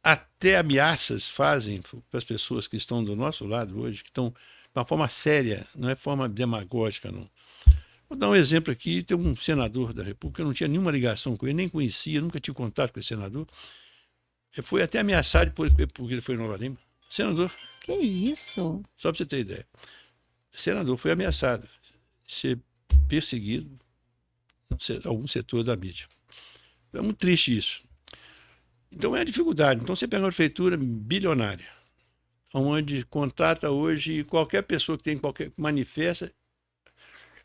até ameaças fazem para as pessoas que estão do nosso lado hoje, que estão de uma forma séria, não é forma demagógica, não. Vou dar um exemplo aqui, tem um senador da República, eu não tinha nenhuma ligação com ele, nem conhecia, nunca tive contato com esse senador. Eu fui até ameaçado porque ele foi em Nova Lima. Senador. Que isso? Só para você ter ideia. O senador foi ameaçado de ser perseguido em algum setor da mídia. É muito triste isso. Então é a dificuldade. Então você pega uma prefeitura bilionária, onde contrata hoje qualquer pessoa que tem manifesta.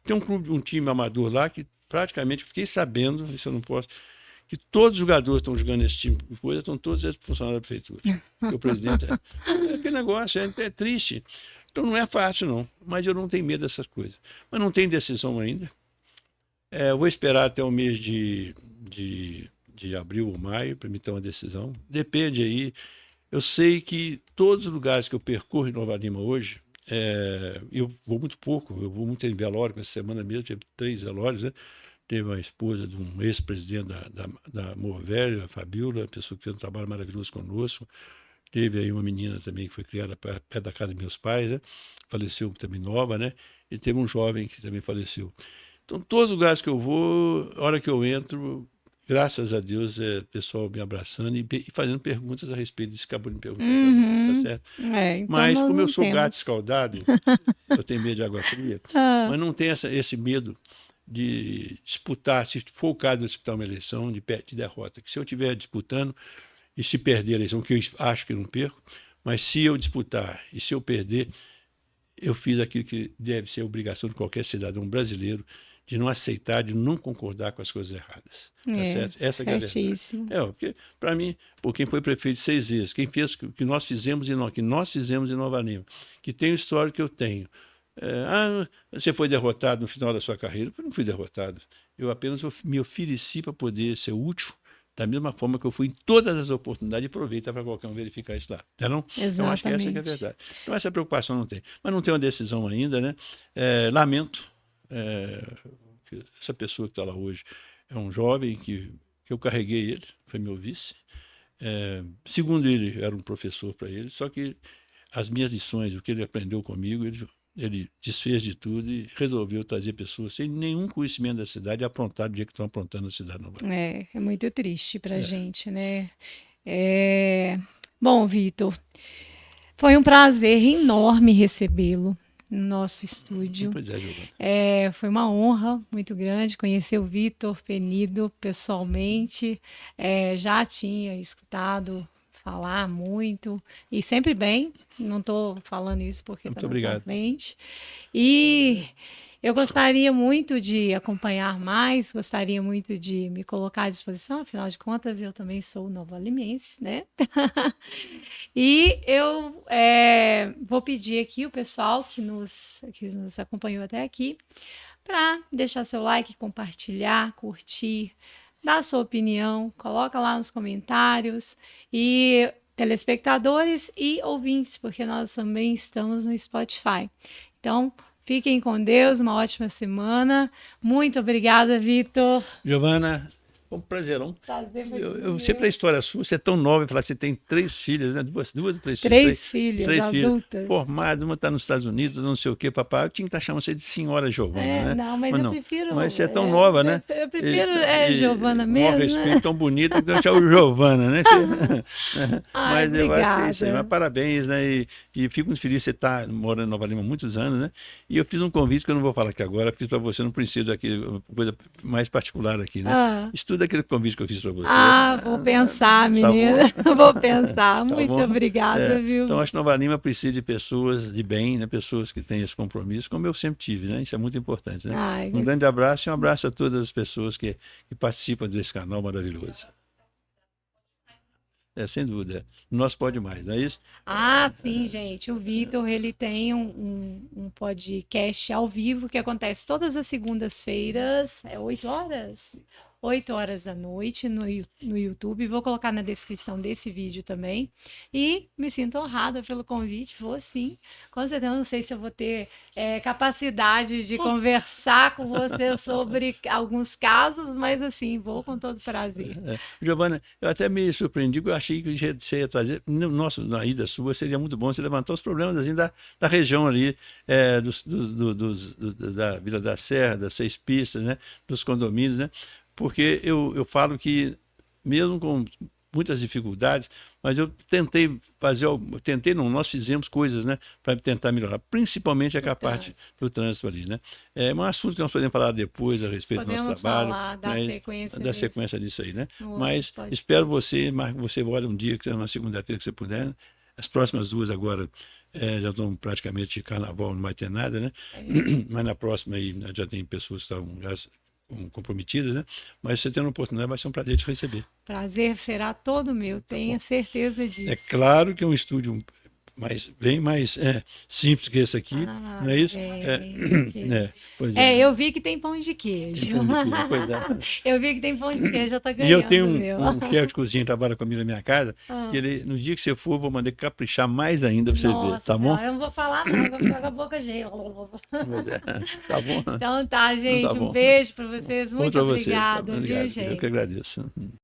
Tem um time amador lá que praticamente, fiquei sabendo, isso eu não posso, que todos os jogadores que estão jogando nesse time de coisa estão todos eles funcionários da prefeitura. O presidente aquele negócio, é triste. Então não é fácil, não. Mas eu não tenho medo dessas coisas. Mas não tem decisão ainda. Eu vou esperar até o mês de abril ou maio para me ter uma decisão. Depende aí. Eu sei que todos os lugares que eu percorro em Nova Lima hoje, eu vou muito pouco, eu vou muito em velório, essa semana mesmo tive 3 velórios, né? Teve uma esposa de um ex-presidente da Morvelli, a Fabiola, pessoa que fez um trabalho maravilhoso conosco. Teve aí uma menina também que foi criada perto da casa dos meus pais, né? Faleceu também nova, né? E teve um jovem que também faleceu. Então, todos os lugares que eu vou, a hora que eu entro, graças a Deus, pessoal me abraçando e fazendo perguntas a respeito disso que acabou de me perguntar. Tá certo? Então mas como eu sou gato escaldado, eu tenho medo de água fria, mas não tenho esse medo de disputar, se for o caso de disputar uma eleição, de derrota. Que se eu estiver disputando e se perder a eleição, que eu acho que não perco, mas se eu disputar e se eu perder, eu fiz aquilo que deve ser a obrigação de qualquer cidadão brasileiro, de não aceitar, de não concordar com as coisas erradas. Tá certo? Essa que é a verdade. Porque, para mim, quem foi prefeito 6 vezes, quem fez o que nós fizemos em Nova Lima, que tem o histórico que eu tenho. Você foi derrotado no final da sua carreira. Eu não fui derrotado. Eu apenas me ofereci para poder ser útil, da mesma forma que eu fui em todas as oportunidades, e aproveita para qualquer um verificar isso lá. Não? Então, acho que essa que é a verdade. Então, essa preocupação não tem. Mas não tem uma decisão ainda, né? Lamento. Essa pessoa que está lá hoje é um jovem que eu carreguei ele, foi meu vice. Segundo ele, era um professor para ele, só que as minhas lições, o que ele aprendeu comigo, ele desfez de tudo e resolveu trazer pessoas sem nenhum conhecimento da cidade e aprontar do jeito que estão aprontando na cidade nova. É muito triste para a gente, né? Bom, Vitor, foi um prazer enorme recebê-lo no nosso estúdio. Pois é, Giovana. Foi uma honra muito grande conhecer o Vitor Penido pessoalmente. Já tinha escutado falar muito, e sempre bem, não estou falando isso porque está na sua frente. E eu gostaria muito de acompanhar mais, gostaria muito de me colocar à disposição, afinal de contas, eu também sou nova-limense, né? E eu vou pedir aqui o pessoal que nos acompanhou até aqui para deixar seu like, compartilhar, curtir, dá a sua opinião, coloca lá nos comentários, e telespectadores e ouvintes, porque nós também estamos no Spotify. Então, Fiquem com Deus, uma ótima semana. Muito obrigada, Vitor. Giovana, foi um prazerão. Prazer foi Eu sempre a história sua, você é tão nova, falar que você tem 3 filhas, né? Duas ou três filhas? Três filhas, três adultas. Filhas, formadas, uma está nos Estados Unidos, não sei o quê, papai. Eu tinha que estar chamando você de senhora Giovana, né? Não, mas eu prefiro... Mas você é tão nova, né? Eu prefiro Giovana Com mesmo, respeito, né? tão bonita, então eu chamo Giovana, né? Ai, Mas eu acho que é isso aí. obrigada. Mas parabéns, né? E fico muito feliz, você está morando em Nova Lima há muitos anos, né? E eu fiz um convite que eu não vou falar aqui agora, fiz para você no princípio aqui, uma coisa mais particular aqui, né? Estuda aquele convite que eu fiz para você. Vou pensar, menina. Vou pensar. Muito bom? obrigada, viu? Então, acho que Nova Lima precisa de pessoas de bem, né? Pessoas que têm esse compromisso, como eu sempre tive, né? Isso é muito importante, né? Ai, Um grande abraço e um abraço a todas as pessoas que participam desse canal maravilhoso. Sem dúvida. Nós pode mais, não é isso? Sim, gente. O Vitor, ele tem um podcast ao vivo que acontece todas as segundas-feiras, 8 horas? 8 horas da noite no YouTube. Vou colocar na descrição desse vídeo também. E me sinto honrada pelo convite. Vou sim. Com certeza, não sei se eu vou ter capacidade de conversar com você sobre alguns casos, mas assim, vou com todo prazer. Giovana, eu até me surpreendi, porque eu achei que você ia trazer. Na ida sua, seria muito bom você levantar os problemas assim, da região ali, da Vila da Serra, das 6 pistas, né, dos condomínios, né? Porque eu falo que, mesmo com muitas dificuldades, mas eu tentei nós fizemos coisas, né, para tentar melhorar, principalmente a parte do trânsito ali, né? É um assunto que nós podemos falar depois a respeito do nosso trabalho. Falar da sequência disso aí, né? Mas espero você olha um dia, na segunda-feira que você puder, né? As próximas 2 agora já estão praticamente carnaval, não vai ter nada, né? Mas na próxima aí já tem pessoas que estão já comprometidas, né? Mas você tendo a oportunidade, vai ser um prazer te receber. Prazer será todo meu, tenha certeza disso. É claro que é um estúdio bem mais simples que esse aqui, não é isso? Eu vi que tem pão de queijo. Eu vi que tem pão de queijo, já tá ganhando. E eu tenho um chefe de cozinha que trabalha comigo na minha casa, que ele, no dia que você for, vou mandar caprichar mais ainda para você ver, tá bom? Eu não vou falar não, vou ficar com a boca cheia. Tá bom? Então tá, gente, um beijo para vocês, muito obrigada, viu, gente? Eu que agradeço.